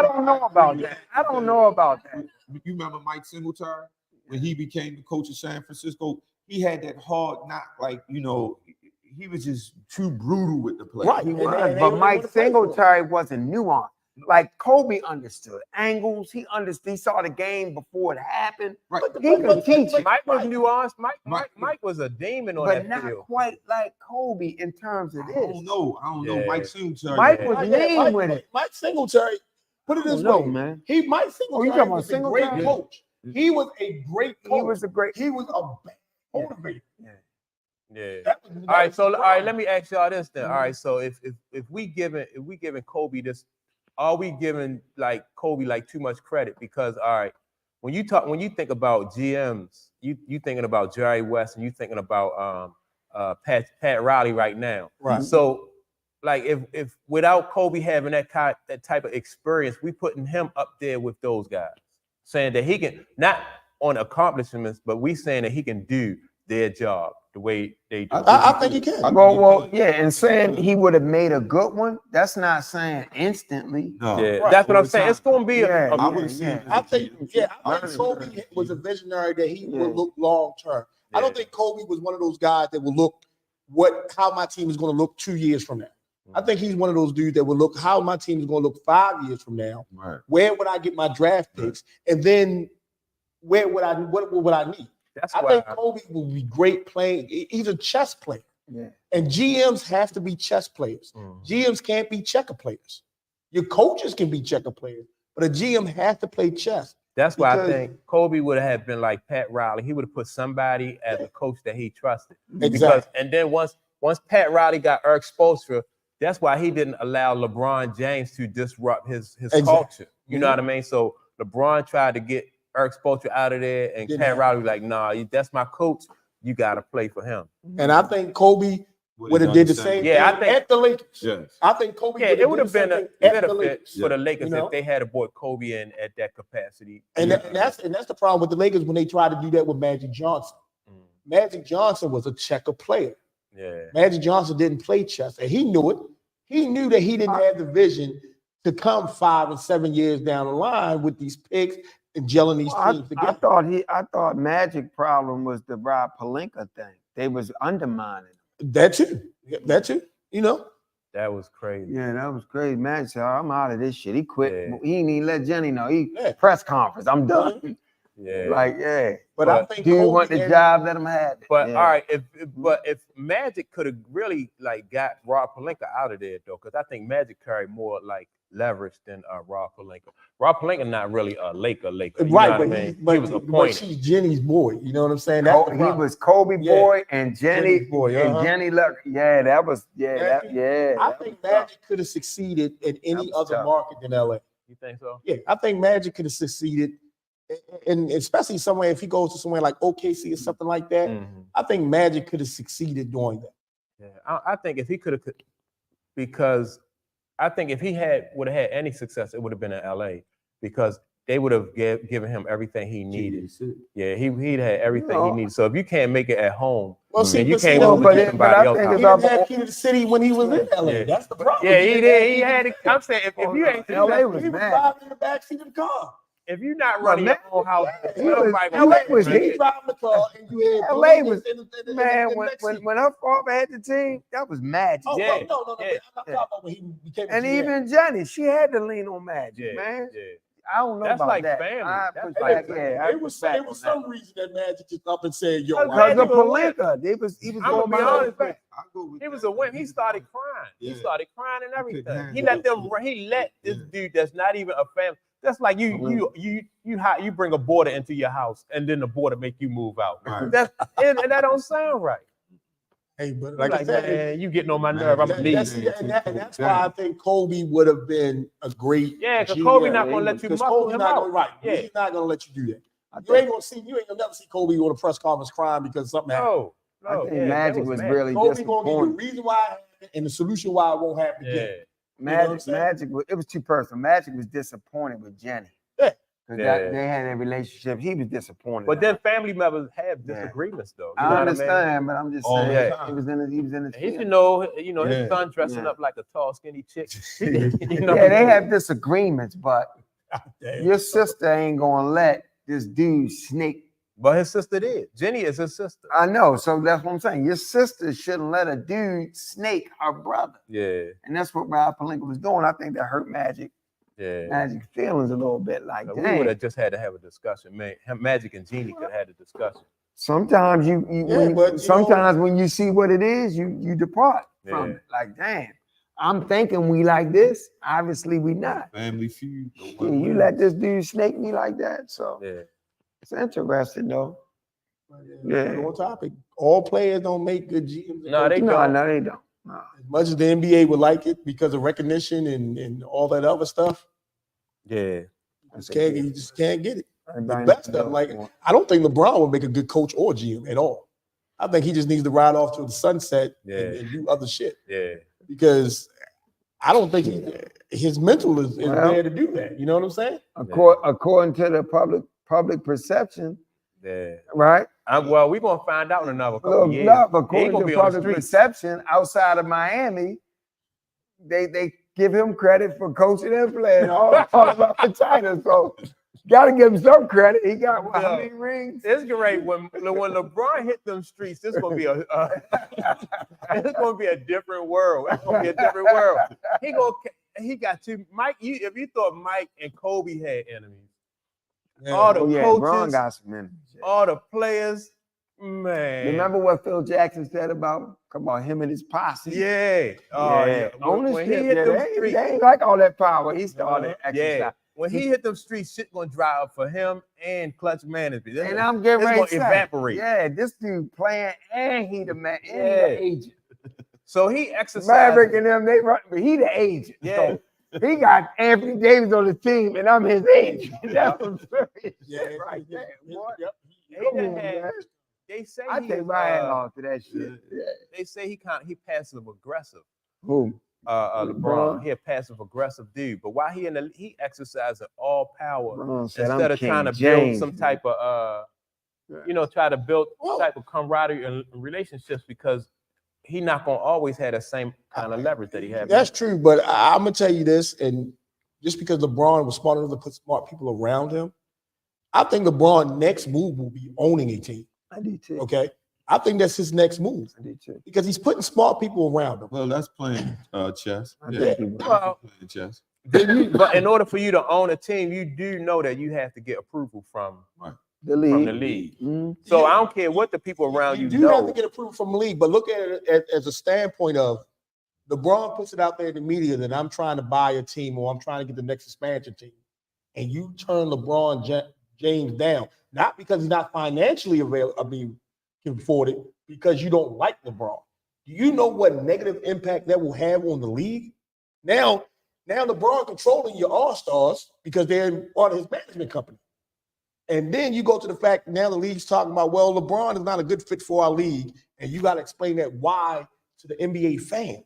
don't know about that. I don't know about that. You remember Mike Singletary when he became the coach of San Francisco? He had that hard knock, he was just too brutal with the play. Right, he was. But Mike Singletary wasn't nuanced. Like Kobe understood angles. He understood. He saw the game before it happened. Right. He could teach it. Mike was nuanced. Mike was a demon on that field. But not quite like Kobe in terms of this. I don't know. Mike Singletary. Mike was mean with it. Mike Singletary, put it this way, man. Mike Singletary was a great coach. He was a great coach. He was a bad motivator. Yeah. All right. Let me ask y'all this then. All right. So if we giving Kobe this, are we giving like Kobe like too much credit? Because all right, when you think about GMs, you thinking about Jerry West and you thinking about Pat Riley right now. Right. So like if without Kobe having that type of experience, we putting him up there with those guys, saying that he can not on accomplishments, but we saying that he can do their job the way they do. I think he can. Well, yeah, and saying he would have made a good one, that's not saying instantly. No. Yeah, right. That's what I'm saying. It's going to be I think Kobe was a visionary that he would look long term. I don't think Kobe was one of those guys that will look how my team is going to look 2 years from now. I think he's one of those dudes that will look how my team is going to look 5 years from now. Right. Where would I get my draft picks? And then what would I need? I think Kobe will be great playing. He's a chess player. Yeah. And GMs have to be chess players. GMs can't be checker players. Your coaches can be checker players, but a GM has to play chess. That's why I think Kobe would have been like Pat Riley. He would have put somebody as a coach that he trusted. Exactly. And then once Pat Riley got Eric Spoelstra, that's why he didn't allow LeBron James to disrupt his culture. You know what I mean? So LeBron tried to get Eric Spoelstra out of there, and Pat Riley was like, nah, that's my coach. You got to play for him. And I think Kobe would have did the same thing at the Lakers. Yes. I think Kobe it would have been a benefit for the Lakers if they had brought Kobe in at that capacity. And that's the problem with the Lakers when they tried to do that with Magic Johnson. Magic Johnson was a checker player. Yeah. Magic Johnson didn't play chess, and he knew it. He knew that he didn't have the vision to come 5 and 7 years down the line with these picks and gelling these teams together. I thought Magic problem was the Rob Pelinka thing. They was undermining him. That too. You know. That was crazy. Yeah, that was crazy. Magic said, I'm out of this shit. He quit. Yeah. He didn't even let Jenny know. Press conference. I'm done. Yeah. But I think do you want the job? Let him have it. But all right, if Magic could have really like got Rob Pelinka out of there though, because I think Magic carried more like leverage than Rob Pelinka. Rob Pelinka not really a Laker. You right, but he was a point. But she's Jenny's boy. You know what I'm saying? He was Kobe boy and Jenny boy. And Jenny Luck. Yeah, that was I think Magic could have succeeded in any other market than LA. You think so? Yeah, I think Magic could have succeeded. And especially somewhere, if he goes to somewhere like OKC or something like that, I think Magic could have succeeded doing that. Yeah, I think if he could have, because I think if he would have had any success, it would have been in LA. Because they would have given him everything he needed. Yeah, he'd had everything he needed. So if you can't make it at home, and you can't move to somebody else, he didn't have key to the city when he was in LA. Yeah. That's the problem. Yeah, he did. He had it. I'm saying if you ain't LA was he was mad. driving in the backseat of the car. if you're not running your own house, LA was He hit. driving the car and you had LA was man when her father had the team, that was Magic. Oh, Yeah, no. yeah, I'm not talking about when he became a And GM. even Jenny, she had to lean on Magic, man. Yeah. I don't know That's about like that. family. I That's push like back, family. yeah, I It was push back there on was that. some reason that Magic just up and said, "Yo, Because Because of Magic was a Palinka, he was I'm going gonna be behind honest, his back. He was a wimp. He started crying. He Yeah. started crying and everything. handle He let it. them. He let this dude that's not even a family. That's like you bring a border into your house and then the border make you move out. Right. That's and that don't sound right. Hey, but Like, like I said, man, you getting on my nerve. I'm leaving. that's why I think Kobe would have been a great. Yeah, because GM. Kobe not gonna let you Because muscle Kobe's him not out. gonna, right. Yeah. He's not gonna let you do that. I You ain't gonna never see Kobe on a press conference crying because something happened. No, I think yeah, that Magic was mad. really Kobe gonna give you the disappointed. reason why it happened and the solution why it won't happen Yeah. again. You know what I'm Magic, saying? Magic was, it was too personal. Magic was disappointed with Jenny. Yeah. Because Yeah. they had a relationship. He was disappointed. But in then her. family members have Yeah. disagreements, though. You I know what understand, but I'm just All saying the time. he was in his He should feelings. know, Yeah. his son dressing Yeah. up like a tall, skinny chick. Yeah, they have disagreements, but Damn. your sister ain't gonna let this dude snake. But his sister did. Jenny is his sister. I know, so that's what I'm saying. Your sister shouldn't let a dude snake her brother, Yeah, and that's what Rob Palinka was doing. I think that hurt Magic's feelings a little bit. Like, we would dang. have just had to have a discussion. Man, Magic and Jeannie could have had a discussion. Sometimes but when you see what it is, you depart from Yeah. it. Like, damn, I'm thinking we like this. Obviously, we not. Family feud. Yeah, you let this dude snake me like that. So Yeah. it's interesting though. Yeah. On topic, all players don't make good GMs. No, they No, don't. no, they don't. No. As much as the NBA would like it because of recognition and all that other stuff, Yeah. you just can't get it. The Everybody best knows of like that. I don't think LeBron would make a good coach or GM at all. I think he just needs to ride off to the sunset and do other shit Yeah. because I don't think his mental is Well, there to do that. You know what I'm saying? According to the public perception, Yeah. right? Well, we're gonna find out in another couple Look, years. no, He ain't according gonna to be on the public streets. perception, outside of Miami, they give him credit for coaching and playing all about China. So gotta give him some credit. He got how many rings? It's great when LeBron hit them streets. This gonna be it's gonna be a different world. It's gonna be a different world. He got two. Mike, if you thought Mike and Kobe had enemies, all the LeBron coaches, got some enemies. all the players, man. Remember what Phil Jackson said about him and his posse? Yeah. Oh yeah. When he hit them streets, they ain't like all that power. He started exercising. yeah. When he hit them streets, shit gonna dry up for him and Clutch management. And I'm getting ready gonna to say, evaporate. yeah, this dude playing and he the man and he Yeah. the agent. So he exercised. Maverick and them, they run, but he the agent. Yeah. So he got Anthony Davis on the team, and I'm his agent. That's some serious Yeah, shit right there, boy. He Come done on, had- man. They say I he take is, my hand off to that shit. Yeah. They say he passive aggressive. Who? LeBron. He a passive aggressive dude, but while he exercising all power LeBron said, instead I'm of King trying to James, build some man. type of try to build type of camaraderie and relationships because he not gonna always have the same kind of leverage that he had. That's true, but I'm gonna tell you this, and just because LeBron was smart enough to put smart people around him, I think LeBron's next move will be owning a team. I do too. Okay, I think that's his next move I do too. because he's putting smart people around him. Well, that's playing chess. I Yeah, think he will. Well, playing chess. but in order for you to own a team, you do know that you have to get approval from The league. the league. Mhm. So I don't care what the people around you do know. have to get approval from the league, but look at it as a standpoint of LeBron puts it out there in the media that I'm trying to buy a team or I'm trying to get the next expansion team, and you turn LeBron James down, not because he's not financially available, can afford it, because you don't like LeBron. Do you know what negative impact that will have on the league? Now LeBron controlling your all-stars because they're part of his management company. And then you go to the fact now the league's talking about, well, LeBron is not a good fit for our league, and you got to explain that why to the NBA fans.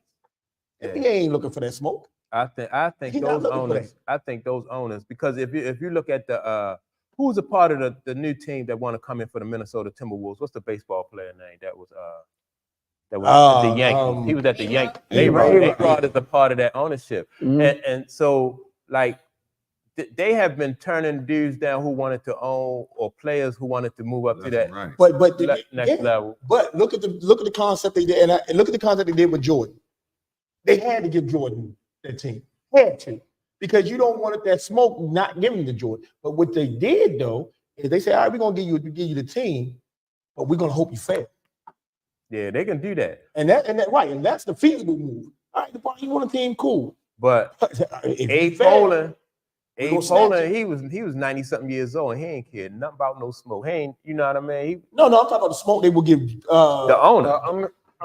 Yeah. NBA ain't looking for that smoke. I think He's not those looking for owners. I think those owners, because if you look at the who's a part of the new team that want to come in for the Minnesota Timberwolves? What's the baseball player name that was at the Yankees? He was at the Yankees. A-Rod is a part of that ownership, and so like they have been turning dudes down who wanted to own or players who wanted to move up to that next level. But look at the concept they did, and look at the concept they did with Jordan. They had to give Jordan that team, had to, because you don't want that smoke not giving to Jordan. But what they did though is they said, all right, we're gonna give you the team, but we're gonna hope you fail. Yeah, they can do that. And that's the feasible move. All right, you want a team, cool. But Abe Pollin, he was 90-something years old and he ain't cared nothing about no smoke. He ain't, you know what I mean? No, I'm talking about the smoke they will give the owner.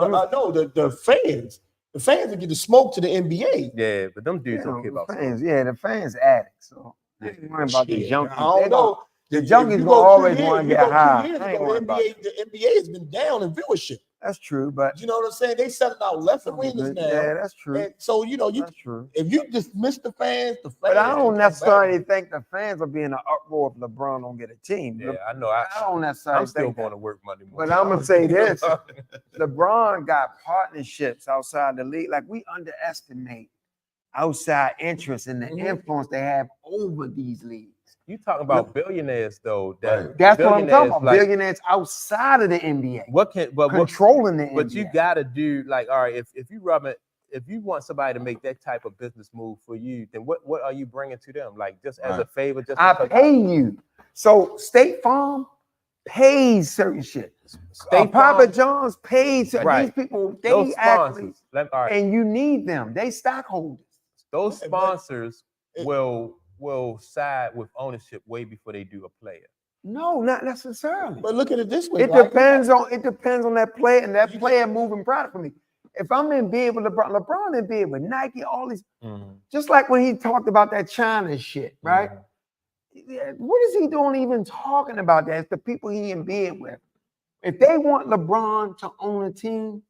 No, the fans. The fans will give the smoke to the NBA. Yeah, but them dudes don't care about fans. Yeah, the fans addicts. So I ain't worrying about the junkies. I don't know. The junkies will always want to get high. The NBA has been down in viewership. That's true, but you know what I'm saying? They set it out left arenas now. Yeah, that's true. And so that's true. If you dismiss the fans, but I don't necessarily think the fans will be in an uproar if LeBron don't get a team. Yeah, I know. I don't necessarily. I'm still going to work Monday morning. But I'm gonna say this: LeBron got partnerships outside the league. Like we underestimate outside interest and the influence they have over these leagues. You talking about billionaires though? That's what I'm talking about. Billionaires outside of the NBA. Controlling the NBA. But you gotta do like, all right, if you want somebody to make that type of business move for you, then what are you bringing to them? Like just as a favor, just I pay you. So State Farm pays certain shit. Papa John's pays these people. They actually, and you need them. They stockholders. Those sponsors will side with ownership way before they do a player. No, not necessarily. But look at it this way. It depends on that player and that player moving product for me. If I'm in bed with LeBron in bed with Nike, all these, just like when he talked about that China shit, right? What is he doing even talking about that? It's the people he in bed with. If they want LeBron to own a team,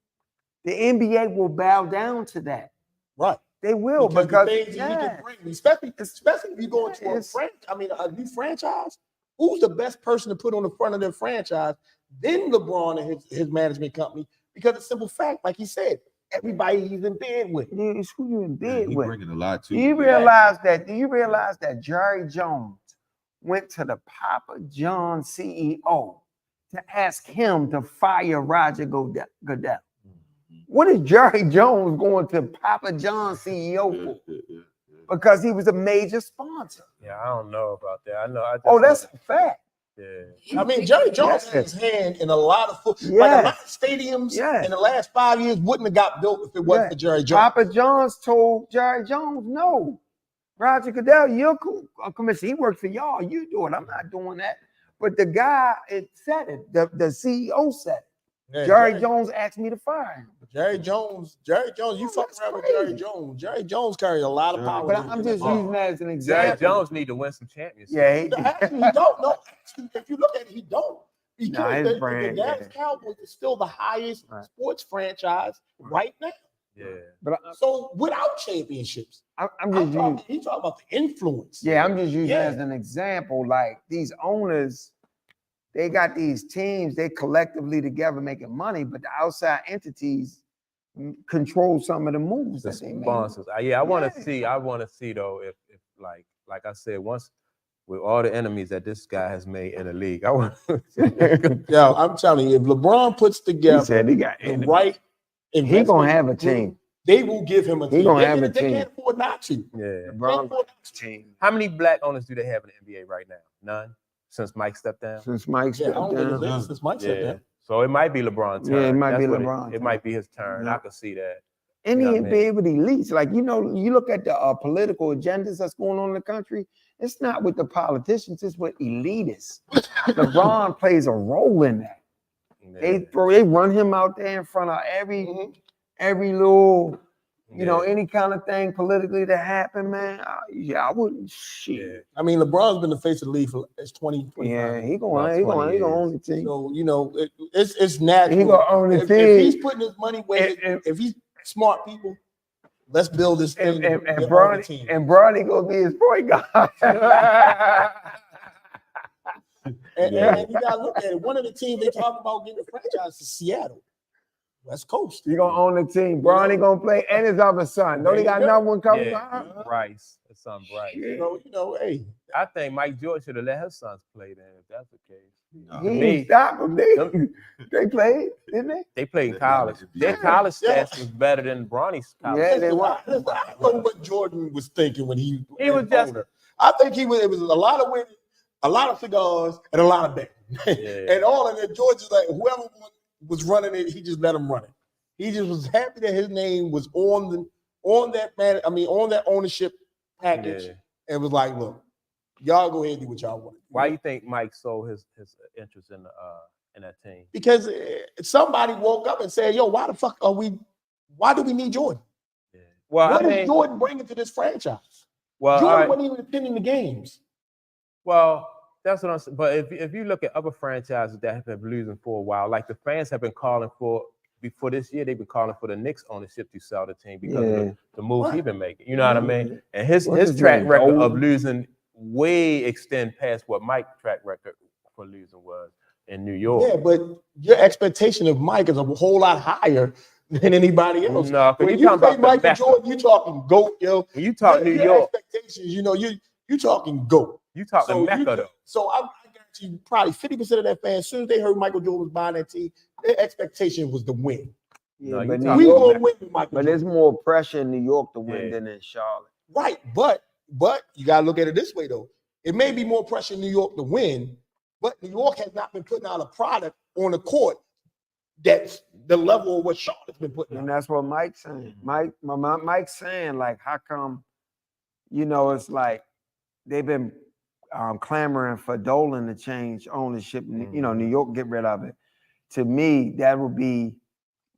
the NBA will bow down to that. Right. They will because the things he can bring, especially if you go into a new franchise. Who's the best person to put on the front of their franchise? Then LeBron and his management company, because the simple fact, like he said, everybody he's in bed with. It's who you in bed with. Bringing a lot too. Do you realize that Jerry Jones went to the Papa John CEO to ask him to fire Roger Goodell? What is Jerry Jones going to Papa John CEO for? Because he was a major sponsor. Yeah, I don't know about that. I know. That's a fact. Yeah. I mean, Jerry Jones has his hand in a lot of football. Like a lot of stadiums in the last 5 years wouldn't have got built if it wasn't for Jerry Jones. Papa John's told Jerry Jones, no. Roger Goodell, you're a commissioner. He works for y'all. You do it. I'm not doing that. But the guy, said it. The CEO said it. Yeah, Jerry Jones asked me to fire him. Jerry Jones, you fuck around with Jerry Jones. Jerry Jones carries a lot of power. But I'm just using that as an example. Jerry Jones need to win some championships. Yeah, actually, he don't. No, actually, if you look at it, he don't. Because the Dallas Cowboys is still the highest sports franchise right now. Yeah. But so without championships, he's talking about the influence. Yeah, I'm just using it as an example. Like these owners, they got these teams, they collectively together making money, but the outside entities control some of the moves that they make. Sponsors. I want to see though if like I said, once with all the enemies that this guy has made in the league, I want. Yo, I'm telling you, if LeBron puts together the right, if he's gonna have a team, they will give him a team. He's gonna have a team. They can't afford not to. Yeah. LeBron team. How many black owners do they have in the NBA right now? None. Since Mike stepped down? Since Mike stepped down. So it might be LeBron's turn. Yeah, it might be LeBron. It might be his turn. I can see that. And he ain't be able to elites. Like, you look at the political agendas that's going on in the country. It's not with the politicians. It's with elitists. LeBron plays a role in that. Yeah. They run him out there in front of every little, any kind of thing politically that happen, man. I wouldn't. Shit. Yeah. I mean, LeBron's been the face of the league for 20. Yeah, he gonna own the team. So it's natural. He gonna own the team. If he's putting his money where, if he's smart people, Let's build this thing. And Bronny gonna be his point guard. And you gotta look at it. One of the teams they talk about getting a franchise is Seattle, West Coast. You gonna own the team. Bronny gonna play, and his other son. Don't he got another one coming? Bryce, his son Bryce. You know, hey. I think Mike George should have let his sons play then, if that's the case. He didn't stop them. They played, didn't they? They played in college. Their college stats was better than Bronny's college. Yeah, they were. I don't know what Jordan was thinking when he was just. I think it was a lot of winning, a lot of cigars, and a lot of betting. Yeah. And all of it, George is like, whoever was running it, he just let him run it. He just was happy that his name was on that ownership package, and was like, look, y'all go ahead and do what y'all want. Why do you think Mike sold his interest in that team? Because somebody woke up and said, yo, why do we need Jordan? Yeah. Well, what is Jordan bringing to this franchise? Well, Jordan wasn't even attending the games. Well, that's what I'm saying. But if you look at other franchises that have been losing for a while, like the fans have been calling for, before this year, they've been calling for the Knicks ownership to sell the team because of the moves he's been making. You know what I mean? And his track record of losing way extend past what Mike's track record for losing was in New York. Yeah, but your expectation of Mike is a whole lot higher than anybody else. No, when you say Michael Jordan, you talking GOAT, yo. When you talk New York, expectations, you talking GOAT. You talking Mecca though. So I guarantee you, probably 50% of that fans, as soon as they heard Michael Jordan was buying that team, their expectation was to win. Yeah, No, but we gonna win with Michael But there's more pressure in New York to win than in Charlotte. Right, but you gotta look at it this way though. It may be more pressure in New York to win, but New York has not been putting out a product on the court that's the level of what Charlotte's been putting out. And that's what Mike's saying. Mike's saying, like, how come, it's like they've been clamoring for Dolan to change ownership, New York get rid of it. To me, that would be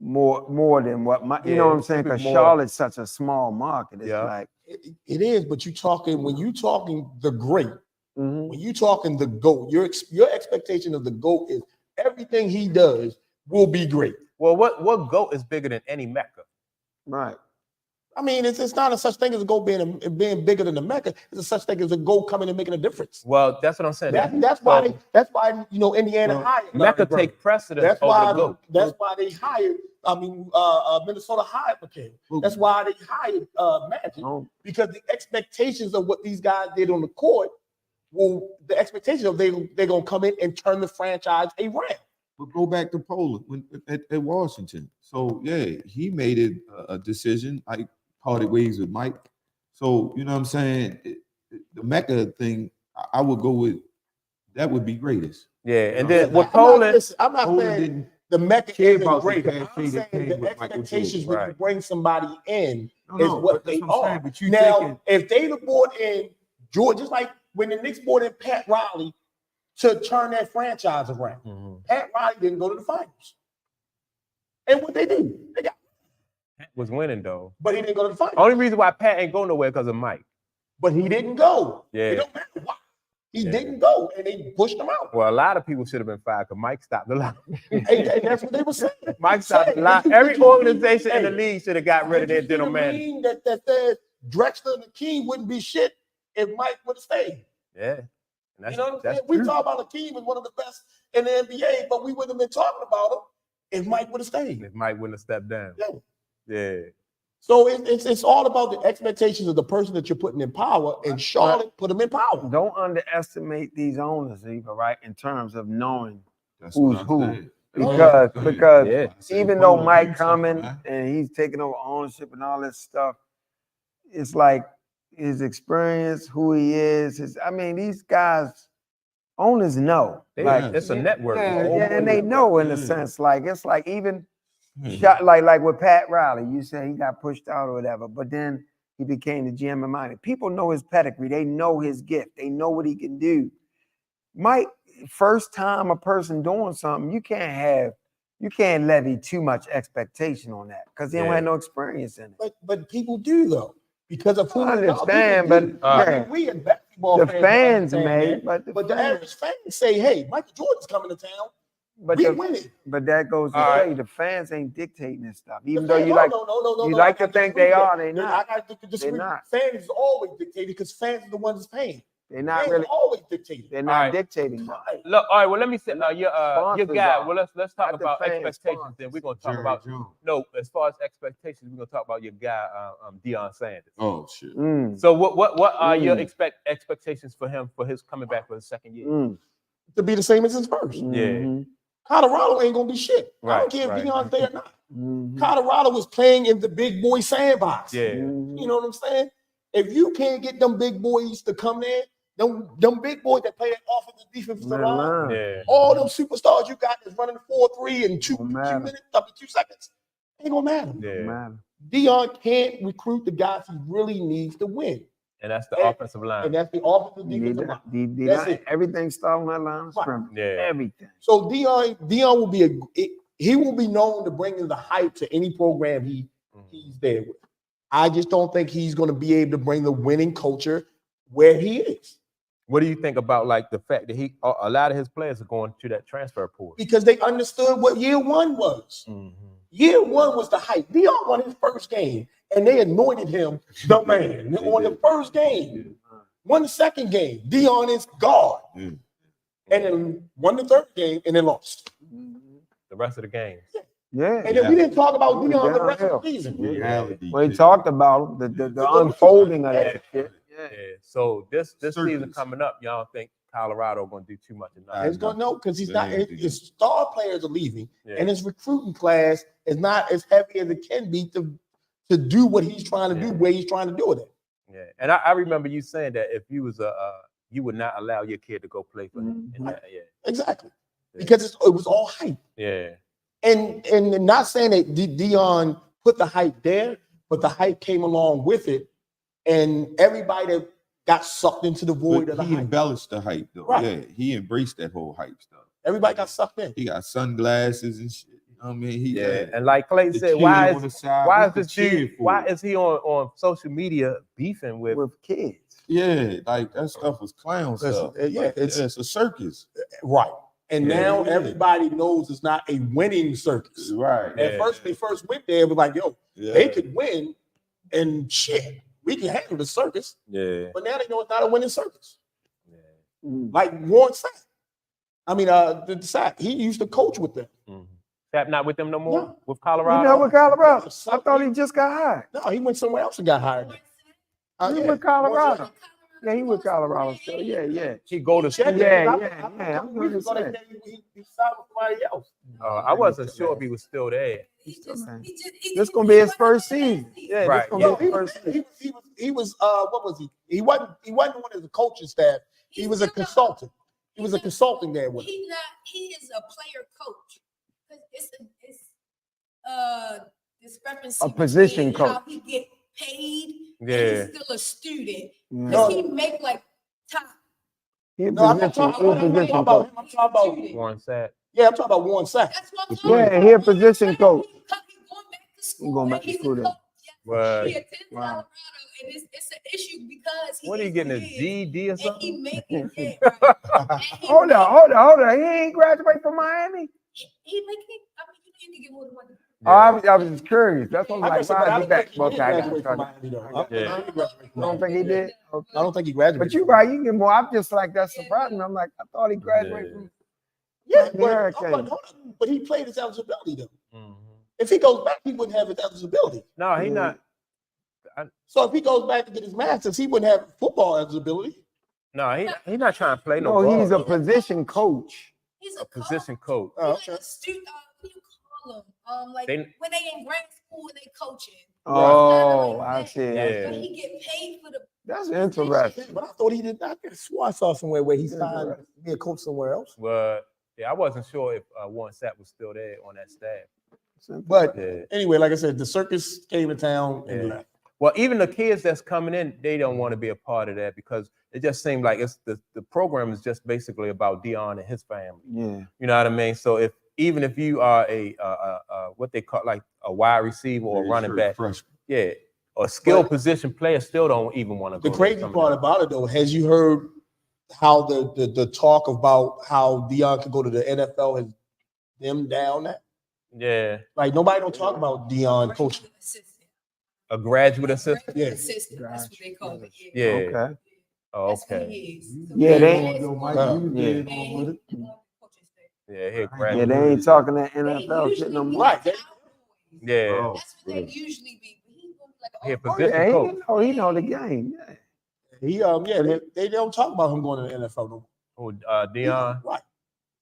more than what you know what I'm saying? Because Charlotte's such a small market. It's like it is, but when you talking the great, when you talking the GOAT, your expectation of the GOAT is everything he does will be great. Well, what GOAT is bigger than any Mecca? Right. I mean, it's not a such thing as a GOAT being bigger than the Mecca. It's a such thing as a GOAT coming and making a difference. Well, that's what I'm saying. That's why Indiana hired Mecca take precedence over the GOAT. That's why they hired. Minnesota hired McKay. That's why they hired Magic, because the expectations of what these guys did on the court, the expectation of they're gonna come in and turn the franchise around. But go back to Poland at Washington. So yeah, he made it a decision. I parted ways with Mike. So you know what I'm saying? The Mecca thing, I would go with that would be greatest. Yeah, and then with Poland, I'm not saying the Mecca isn't great. I'm I'm saying the expectations when you bring somebody in No, is what they are. But you Now, if they'd have brought in George, just like when the Knicks brought in Pat Riley to turn that franchise around, Pat Riley didn't go to the finals. And what they do, they got was winning though. but he didn't go to the finals. Only reason why Pat ain't go nowhere because of Mike. But he didn't go. Yeah. It don't matter why. He didn't go, and they pushed him out. Well, a lot of people should have been fired because Mike stopped the lot. and that's what they were saying. Mike stopped the lot. Every organization in the league should have got rid of their general manager. That said Drexler and Akeem wouldn't be shit if Mike would have stayed. Yeah. And You know what I'm saying? We talk about Akeem as one of the best in the NBA, but we wouldn't have been talking about him if Mike would have stayed. If Mike wouldn't have stepped down. Yeah. So it's all about the expectations of the person that you're putting in power, and Charlotte put them in power. Don't underestimate these owners either, right? In terms of knowing who's who. Because even though Mike coming and he's taking over ownership and all this stuff, it's like his experience, who he is. These guys, owners know. It's a network. And they know in a sense. Like it's like even like with Pat Riley, you say he got pushed out or whatever, but then he became the GM of Miami. People know his pedigree. They know his gift. They know what he can do. Mike, first time a person doing something, you can't levy too much expectation on that because they don't have no experience in it. But people do though, because of who I understand, but we in basketball the fans may, but the average fan say, hey, Michael Jordan's coming to town. But we winning. But that goes to All say right. the fans ain't dictating this stuff. The Even though fans- you no, like no, no, no, no, you no, like I to think disagree they with are, that. they not. I got to disagree. They're not. Fans is always dictated because fans are the ones that's paying. They're not Fans really. are always dictated. They're not All right. dictating. Though. Look, all right. Well, let me say your Sponsors guy. are. Well, let's talk Not the about fans, expectations. Then we're gonna talk Jerry about Jones. no. As far as expectations, we're gonna talk about your guy, Deion Sanders. Oh shit. So what are your expectations for him for his coming back for his second year? To be the same as his first. Yeah. Colorado ain't gonna be shit. I Right, don't care right. if Deion's there or not. Colorado was playing in the big boy sandbox. Yeah. You know what I'm saying? If you can't get them big boys to come there, them big boys that play that offensive defensive line, Yeah. all them superstars you got that's running 4-3 in two matter. minutes, 2 seconds, ain't gonna matter. Yeah. Deion can't recruit the guys he really needs to win. And that's the And- offensive line. And that's the offensive defensive line. That's it. Everything starts on that line of Right. scrimmage. Yeah. Everything. So Deion will be he will be known to bring in the hype to any program he's there with. I just don't think he's going to be able to bring the winning culture where he is What do you think about like the fact that a lot of his players are going to that transfer portal? because they understood what year one was. Year one was the hype. Deion won his first game, and they anointed him the man on the first game. Won the second game. Deion is God, and then won the third game, and then lost. The rest of the games. Yeah. And then we didn't talk about Deion the rest of Downhill. the season. Reality. We talked about the unfolding of that shit. Yeah. So this season Circus. coming up, y'all don't think Colorado going to do too much of nothing? It's going to know because he's not. They ain't His star players are leaving, Yeah. and his recruiting class is not as heavy as it can be to do what he's trying to do, where he's trying to do it at. Yeah. And I remember you saying that if you was you would not allow your kid to go play for him. in that, yeah. Exactly, because it was all hype, Yeah. and not saying that Deion put the hype there, but the hype came along with it, and everybody that got sucked into the void of But the he hype. embellished the hype though. Right. Yeah, he embraced that whole hype stuff. Everybody got sucked in. He got sunglasses and shit. You know what I mean? He And like Clayton the said, kid why on the is side, why we is this could cheer dude? for Why it. is he on social media beefing with? kids. Yeah, like that stuff was clown Listen, stuff. yeah, Like, it's- it's a circus. Right, and Yeah. now everybody knows it's not a winning circus. Right. At first, they first went there, it was like, yo, Yeah. they could win, and shit, we can handle the circus. Yeah. But now they know it's not a winning circus. Yeah. Like Warren Sapp. I mean, the Sapp, he used to coach with them. Sapp not with them no more No. with You Colorado. know with Colorado? I thought he just got hired. No, he went somewhere else and got hired. He Yeah. with Colorado. Yeah, he with Colorado still. Yeah. He go to school. Yeah. I'm I'm he signed with somebody else. I wasn't sure if he was still there. This gonna be his first season. Yeah, Right. this gonna No, be his first season. he was what was he? He wasn't one of the coaching staff. He was a consultant. He was a consulting there with him. He is a player coach. It's discrepancy. A position between how coach. he get paid. Yeah. And he's still a student. Yeah. Does he make like top? He a No, I'm not position, talking he a about him. position I'm talking coach. about him. I'm talking about Warren Sapp. yeah. I'm talking about Warren Sapp. That's what I'm talking Yeah, about. he a position coach. He's going back to school. He going back and to he's a school then. coach. Word. He attends Wow. Colorado, and it's an issue because What are you getting a GED or and he something? making it. Right. And he Hold making- on. He ain't graduate from Miami. He making. I mean, you can get more than one. Oh, I was just curious. That's what I was I like, don't why is he back? think he Okay, I got graduated you. from Miami, though. I Yeah. don't think he graduated from I don't think he Miami. did. Okay. I don't think he graduated. But you right, you get more. I'm just like that surprising. I'm like, I thought he graduated from. Yeah, The but, Hurricane. hold on. But he played his eligibility though. Mhm. If he goes back, he wouldn't have his eligibility. No, he not. So if he goes back to get his master's, he wouldn't have football eligibility. No, he not trying to play no. No, he's ball. a position coach. He's a position coach. Oh, He's like a student. What do you call him? Like They- when they in grad school and they coaching. Oh, I see. Yeah. But he get paid for the. That's interesting. But I thought he did. I swore I saw somewhere where he signed to be a coach somewhere else. But yeah, I wasn't sure if Warren Sapp was still there on that staff. But Yeah. anyway, like I said, the circus came to town and Yeah. left. Well, even the kids that's coming in, they don't want to be a part of that because it just seemed like it's the program is just basically about Deion and his family. Yeah. You know what I mean? So even if you are a what they call like a wide receiver or a running back, yeah, or skilled position player, still don't even want to go. The crazy part about it though, has you heard how the talk about how Deion could go to the NFL has them down there. Yeah. Like nobody don't talk about Deion coaching. A graduate assistant. Yeah. Assistant, that's what they call it. Yeah. Okay. Oh, That's what okay. he is. Yeah, they Yeah, he a yeah, graduate. they ain't talking that NFL shit no more. Right. Yeah. That's what they usually be. He like He a a position coach. He know the game. Yeah. They don't talk about him going to the NFL no more. Oh, Deion. Right.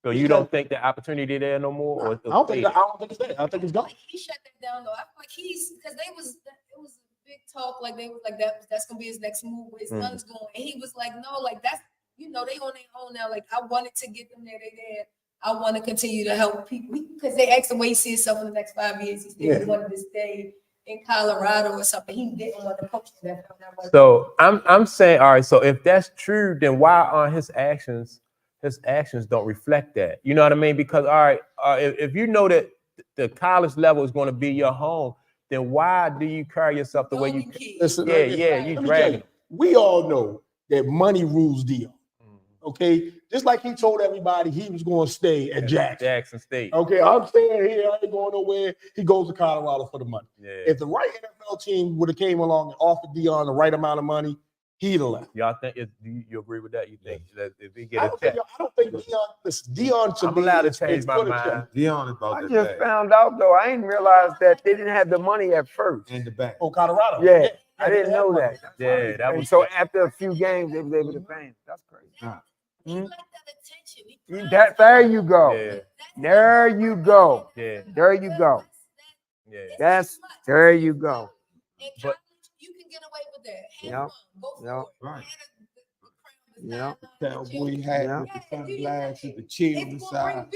So you don't think the opportunity there no more? Or I don't think it's there. I think it's gone. Like he shut that down though. I feel like because it was a big talk. Like they was like that's gonna be his next move. Where his son's going, and he was like, no, like that's they on their own now. Like I wanted to get them there. They there. I want to continue to help people because they asked him where he see himself in the next 5 years. He said he wanted to stay in Colorado or something. He didn't want to coach that. So I'm saying, all right. So if that's true, then why aren't his actions don't reflect that? You know what I mean? Because all right, if you know that the college level is going to be your home, then why do you carry yourself the way you? Listen, you dragging. We all know that money rules Deion. Okay, just like he told everybody he was going to stay at Jackson State. Okay, I'm staying here. I ain't going nowhere. He goes to Colorado for the money. Yeah. If the right NFL team would have came along and offered Deion the right amount of money, he'd have left. Y'all think? Do you agree with that? You think that if he get I a don't check? think Deion should I'm be allowed to is change my good a mind. check. Deion is about I that just bag. found out though. I didn't realize that they didn't have the money at first. In the back. Oh, Colorado. Yeah, I didn't know that. Yeah, that And was so after a few games, they was able to pay him. That's crazy. He like that attention. There you go. Yeah. There you go. Yeah. There you go. Yeah. There you go. But you can get away with that. Yep. Go for it. Right. Yep. Cowboy hat Yeah. with the sunglasses, the chill on the side.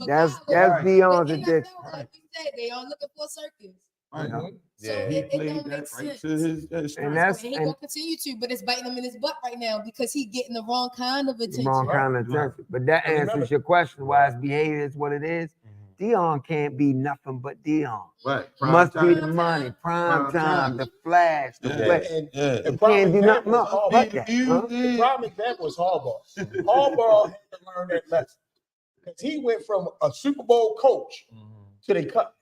That's College. Deion's But addiction. like you said, they are looking for a circus. Right. Yeah. So Yeah. He it played don't that make right sense. to his And strength. that's And he gonna continue to, but it's biting him in his butt right now because he getting the wrong kind of attention. wrong kind of attention. But that And remember- answers your question why his behavior is what it is. Deion can't be nothing but Deion. Right. Must be the Prime time. money, prime Prime time. time, the flash, the Yeah. flash. And Yeah. the Can't prime do nothing example is else Harbaugh. but that. Huh? The prime example is Harbaugh. Harbaugh had to learn that lesson because he went from a Super Bowl coach to they cut,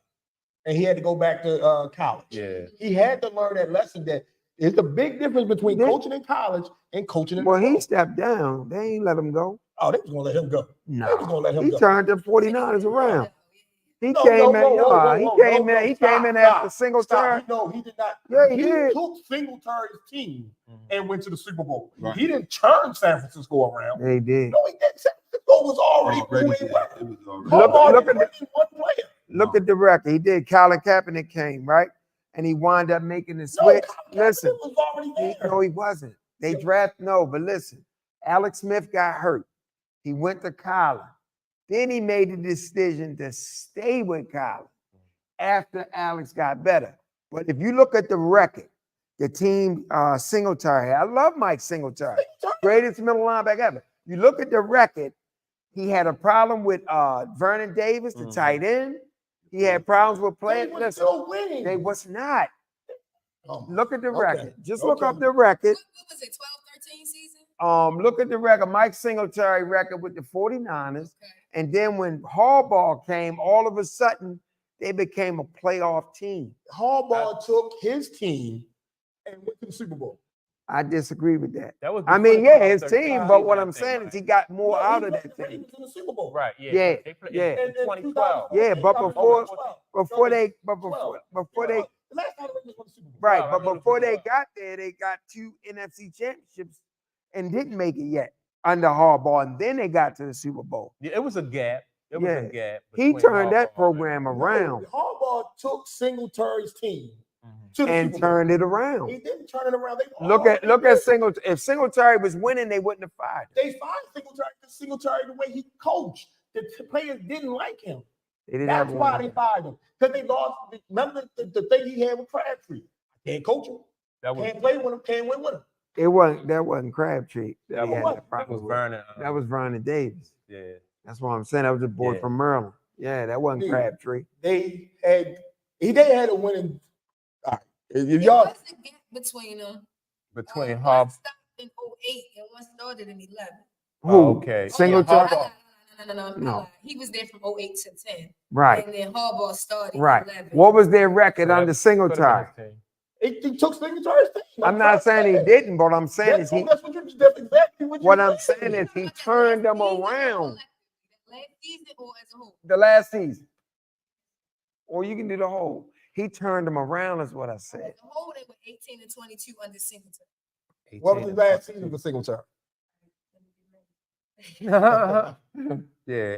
and he had to go back to college. Yeah. He had to learn that lesson that it's a big difference between coaching in college and coaching in the Well, he pros. stepped down. They ain't let him go. Oh, they was gonna let him go. They was No. gonna let him He go. turned the 49ers around. He No, came no, in, whoa, whoa, whoa, he whoa, came no, in, no, he stop, came in stop, after Singletary. No, he did not. Yeah, he did. took Singletary's team and went to the Super Bowl. Right. He didn't turn San Francisco around. They did. No, he didn't. San Francisco was already who Already, they yeah, were. it was already. Harbaugh Look didn't at bring in one player. Look at the record. He did. Colin Kaepernick came, right? And he wound up making the No, switch. Colin Listen, Kaepernick was already there. no, he wasn't. They draft but listen, Alex Smith got hurt. He went to college. Then he made the decision to stay with college after Alex got better. But if you look at the record, the team Singletary, I love Mike Singletary, greatest middle linebacker ever. You look at the record, he had a problem with Vernon Davis, the tight end. He had problems with They playing. were Listen, still winning. they was not. Oh, Look at the okay, record. Just look okay. up the record. What was it, 12-13 season? Look at the record, Mike Singletary record with the 49ers. Okay. And then when Harbaugh came, all of a sudden, they became a playoff team. Harbaugh took his team and went to the Super Bowl. I disagree with that. That was. I before mean, the yeah, his 12-13 team, but what season, I'm I saying think, is he got more No, out he of that went team. to the Super Bowl. right? Yeah. Yeah, They played yeah. in 2012. Yeah, but before they, The last time they went to the Super Bowl. right, Wow, I but remember before the they Super Bowl. got there, they got 2 NFC championships and didn't make it yet under Harbaugh, and then they got to the Super Bowl. Yeah, it was a gap. It was Yeah. a gap. He between turned that Harbaugh program around Harbaugh took Singletary's team and- to the and Super Bowl. turned it He around. didn't turn it around. They Look at Singletary. If Singletary was winning, they wouldn't have fired him. They fired Singletary because Singletary the way he coached. The players didn't like him. They didn't That's have why one. they fired him. Because they lost. Remember the thing he had with Crabtree. Can't coach him. That was Can't play with him. Can't win with him. That wasn't Crabtree. that he had was, that problem with. Vernon. That was Vernon Davis. Yeah. That's what I'm saying. That was a boy Yeah. from Maryland. Yeah, that wasn't Yeah. Crabtree. They had a winning. All right. If There y'all, was a gap between them. Between One Harbaugh. stopped in 08 and one started in 11. Who? okay. Singletary. Harbaugh. No. He was there from 08 to 10. Right. And then Harbaugh started. Right. 11. What was their record under Singletary? He took Singletary's team. I'm not saying he didn't, but what I'm saying is that's exactly what I'm saying is he turned them around. Last season or as a whole? The last season. Or you can do the whole. He turned them around, is what I said. The whole, they were 18 and 22 under Singletary. What was the last season for Singletary? Yeah,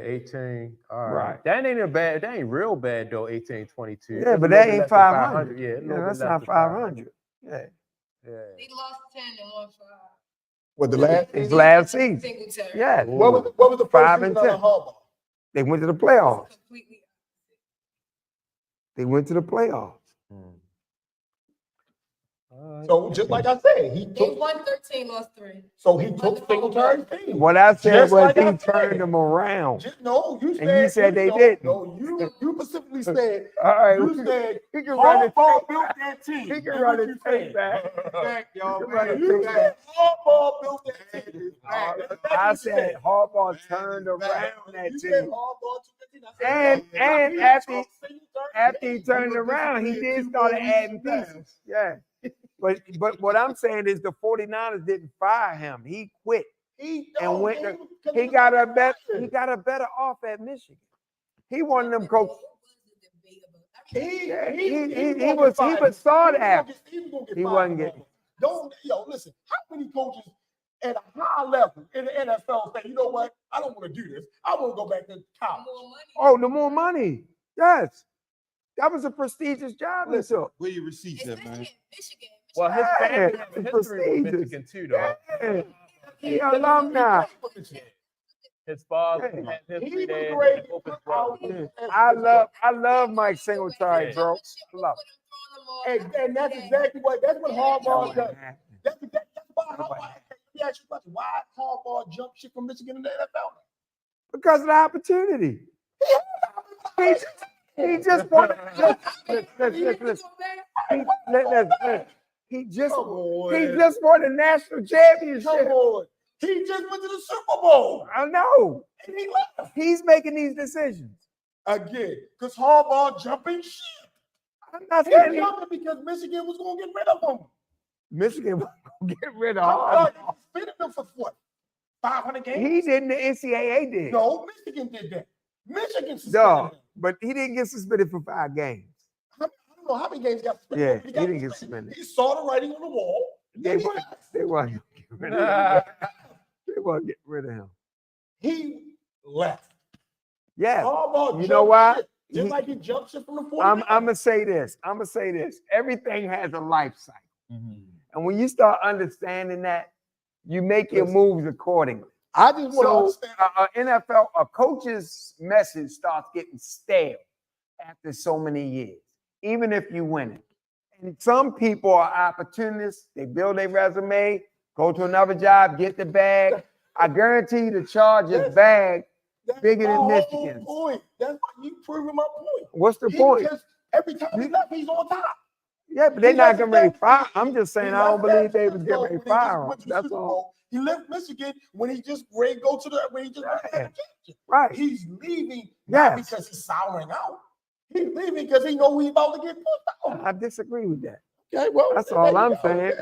18. All right. Right. That ain't a bad. That ain't real bad though. 18, 22. Yeah, That's but a that little ain't less than 500. Yeah, a little Yeah, bit that's less not than 500. Yeah. Yeah. They lost 10 and won 5. What the last? His last season. Singletary. Yeah. What was the first 5 season and 10. of Harbaugh? They went to the playoffs. Completely. They went to the playoffs. So just like I said, he They took. won 13, lost 3. So he took Singletary's team. What I said Just was like I he said. turned them around. No, you said. And you said they no, didn't. No, you specifically said. All right. You said He can run the Harbaugh tape built back. that team. He That's can what run you the said. tape back. Back, y'all. You can run the You tape said back. Harbaugh built that team. I said Harbaugh turned around that You said team. Harbaugh took that team. And after he turned around, he did start adding pieces. Yeah. But what I'm saying is the 49ers didn't fire him. He quit and went to, he got a better off at Michigan. He wanted them coach. He was sought after. He wasn't getting. Listen, how many coaches at a high level in the NFL say, you know what, I don't want to do this. I want to go back to college. Oh, the more money. Yes. That was a prestigious job. Listen, Where your receipts at, man? Michigan. Well, his family has a history with prestigious. Michigan too, though. Yeah. He alumni. His father Hey, had he history was there. great. I love Mike Singletary, bro. Love. And that's exactly what Harbaugh does. That's why Harbaugh. Let me ask you a question. Why Harbaugh jumped ship from Michigan in the NFL? Because of the opportunity. He just wanted. He just won a national championship. Come on. He just went to the Super Bowl. I know. And he left. He's making these decisions. Again, because Harbaugh jumping ship. I'm not He saying jumping because Michigan was going to get rid of him. Michigan was gonna get rid of Harbaugh him. suspended him for what? 500 games? He didn't. The NCAA did. No, Michigan did that. Michigan suspended No, him. but he didn't get suspended for 5 games. I don't know how many games he got suspended. Yeah, but he got didn't get suspended. He saw the writing on the wall. They and he weren't. left. They weren't getting rid of him. They weren't getting rid of him. He left. Yeah. Harbaugh You know jumped why? ship, just like he jumped ship from the 49ers. I'm gonna say this. Everything has a life cycle, and when you start understanding that, you make your moves accordingly. I just want to understand. NFL, a coach's message starts getting stale after so many years, even if you win it. And some people are opportunists. They build a resume, go to another job, get the bag. I guarantee you the Chargers bag bigger than Michigan's. Point. That's why you proving my point. What's the point? Every time he left, he's on top. Yeah, but they're not getting ready to fire. I'm just saying I don't believe they was getting ready to fire him. That's all. He left Michigan when he just ready to go to the Right. He's leaving not because he's souring out. He's leaving because he know he's about to get pushed out. I disagree with that. Okay, well, that's all I'm saying.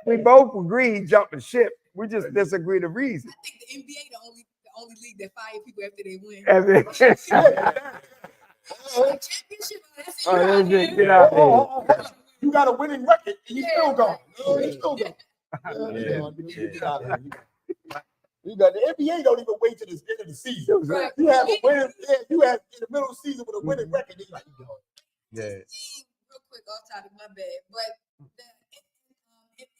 We both agree he jumped the ship. We just disagree the reason. I think the NBA the only league that fire people after they win. Get out there. You got a winning record and you still gone. You still gone. You got the NBA don't even wait till the end of the season. Right. You have a winning, you have in the middle of the season with a winning record. They like, Yeah. Real quick, off topic, my bad. But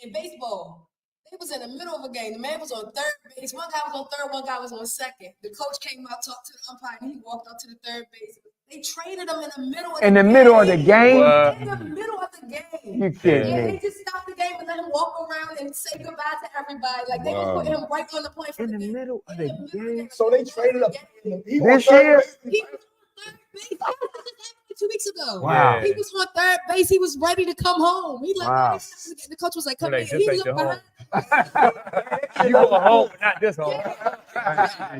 in baseball, they was in the middle of a game. The man was on third base. One guy was on third, one guy was on second. The coach came out, talked to the umpire, and he walked out to the third base. They traded him in the middle of the game. In the middle of the game? In the middle of the game. You kidding Yeah, me? they just stopped the game and let him walk around and say goodbye to everybody. Like they would put him right on the point. In the middle of the game? so they traded up. This year? He was on third base. 2 weeks ago. Wow. He was on third base. He was ready to come home. He like, Wow. the coach was like, We're come in. like, this He ain't looked your home. behind. You go home, but not this home.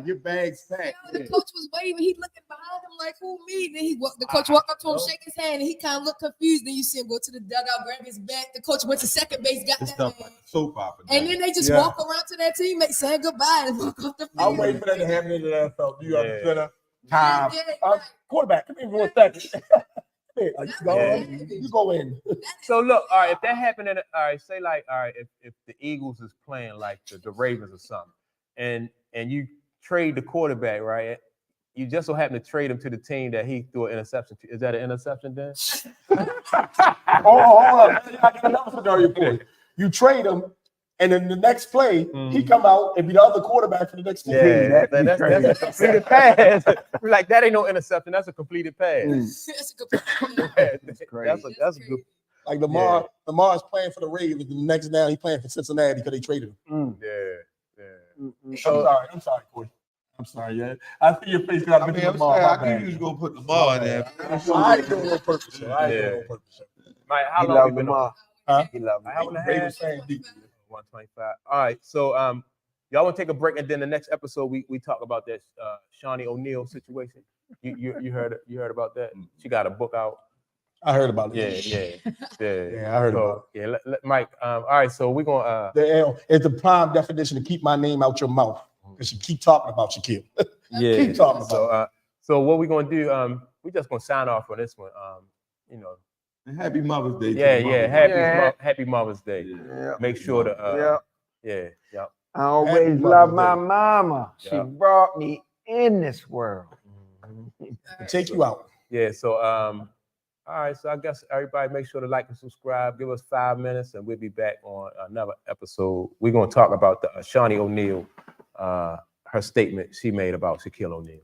Your bag's packed. The coach was waving. He looking behind him like, who me? Then the coach walked up to him, shake his hand, and he kind of looked confused. Then you see him go to the dugout, grab his bat. The coach went to second base, got It's that stuff man. like soap opera. And then they just Yeah. walk around to their teammate saying goodbye and walk off the field. I'm waiting for that to happen in the NFL. You Yeah. understand that? Time. Yeah, Quarterback, come in for 1 second. Hey, you go Yeah. in. You go in. So look, all right, if that happened in all right, say like, all right, if the Eagles is playing like the Ravens or something, and you trade the quarterback, right? You just so happen to trade him to the team that he threw an interception to. Is that an interception then? Hold up. I got another scenario for you. You trade him, and then the next play, he come out and be the other quarterback for the next team. Yeah, that's a completed pass. We're like, that ain't no interception. That's a completed pass. That's a good That's a good. Like Lamar is playing for the Ravens, and the next down he playing for Cincinnati because they traded him. I'm sorry, Corey. I'm sorry, yeah. I see your face because I I've mean, been I'm Lamar. saying, My I knew bad. you was gonna put Lamar in there. I ain't doing no purpose. I ain't doing no purpose. Mike, how He long love you been on? Lamar. Huh? He love How Lamar. long have Ravens fan deep. 125. All right, so y'all want to take a break, and then the next episode we talk about that Shawnee O'Neal situation. You heard about that? She got a book out. I heard about it. Yeah. I heard about it. Yeah, Mike. All right, so we're gonna. It's the prime definition to keep my name out your mouth because you keep talking about Shaquille. Keep talking about So what we're gonna do? We just gonna sign off on this one. And happy Mother's Day. to Yeah, the yeah. mothers. Happy Mother's Day. Yeah. Make sure to. Yeah. Yeah. I always Happy love Mother's my Day. mama. She Yeah. brought me in this world. Take you out. Yeah. So all right. So I guess everybody make sure to like and subscribe. Give us 5 minutes, and we'll be back on another episode. We're gonna talk about the Shawnee O'Neal, her statement she made about Shaquille O'Neal.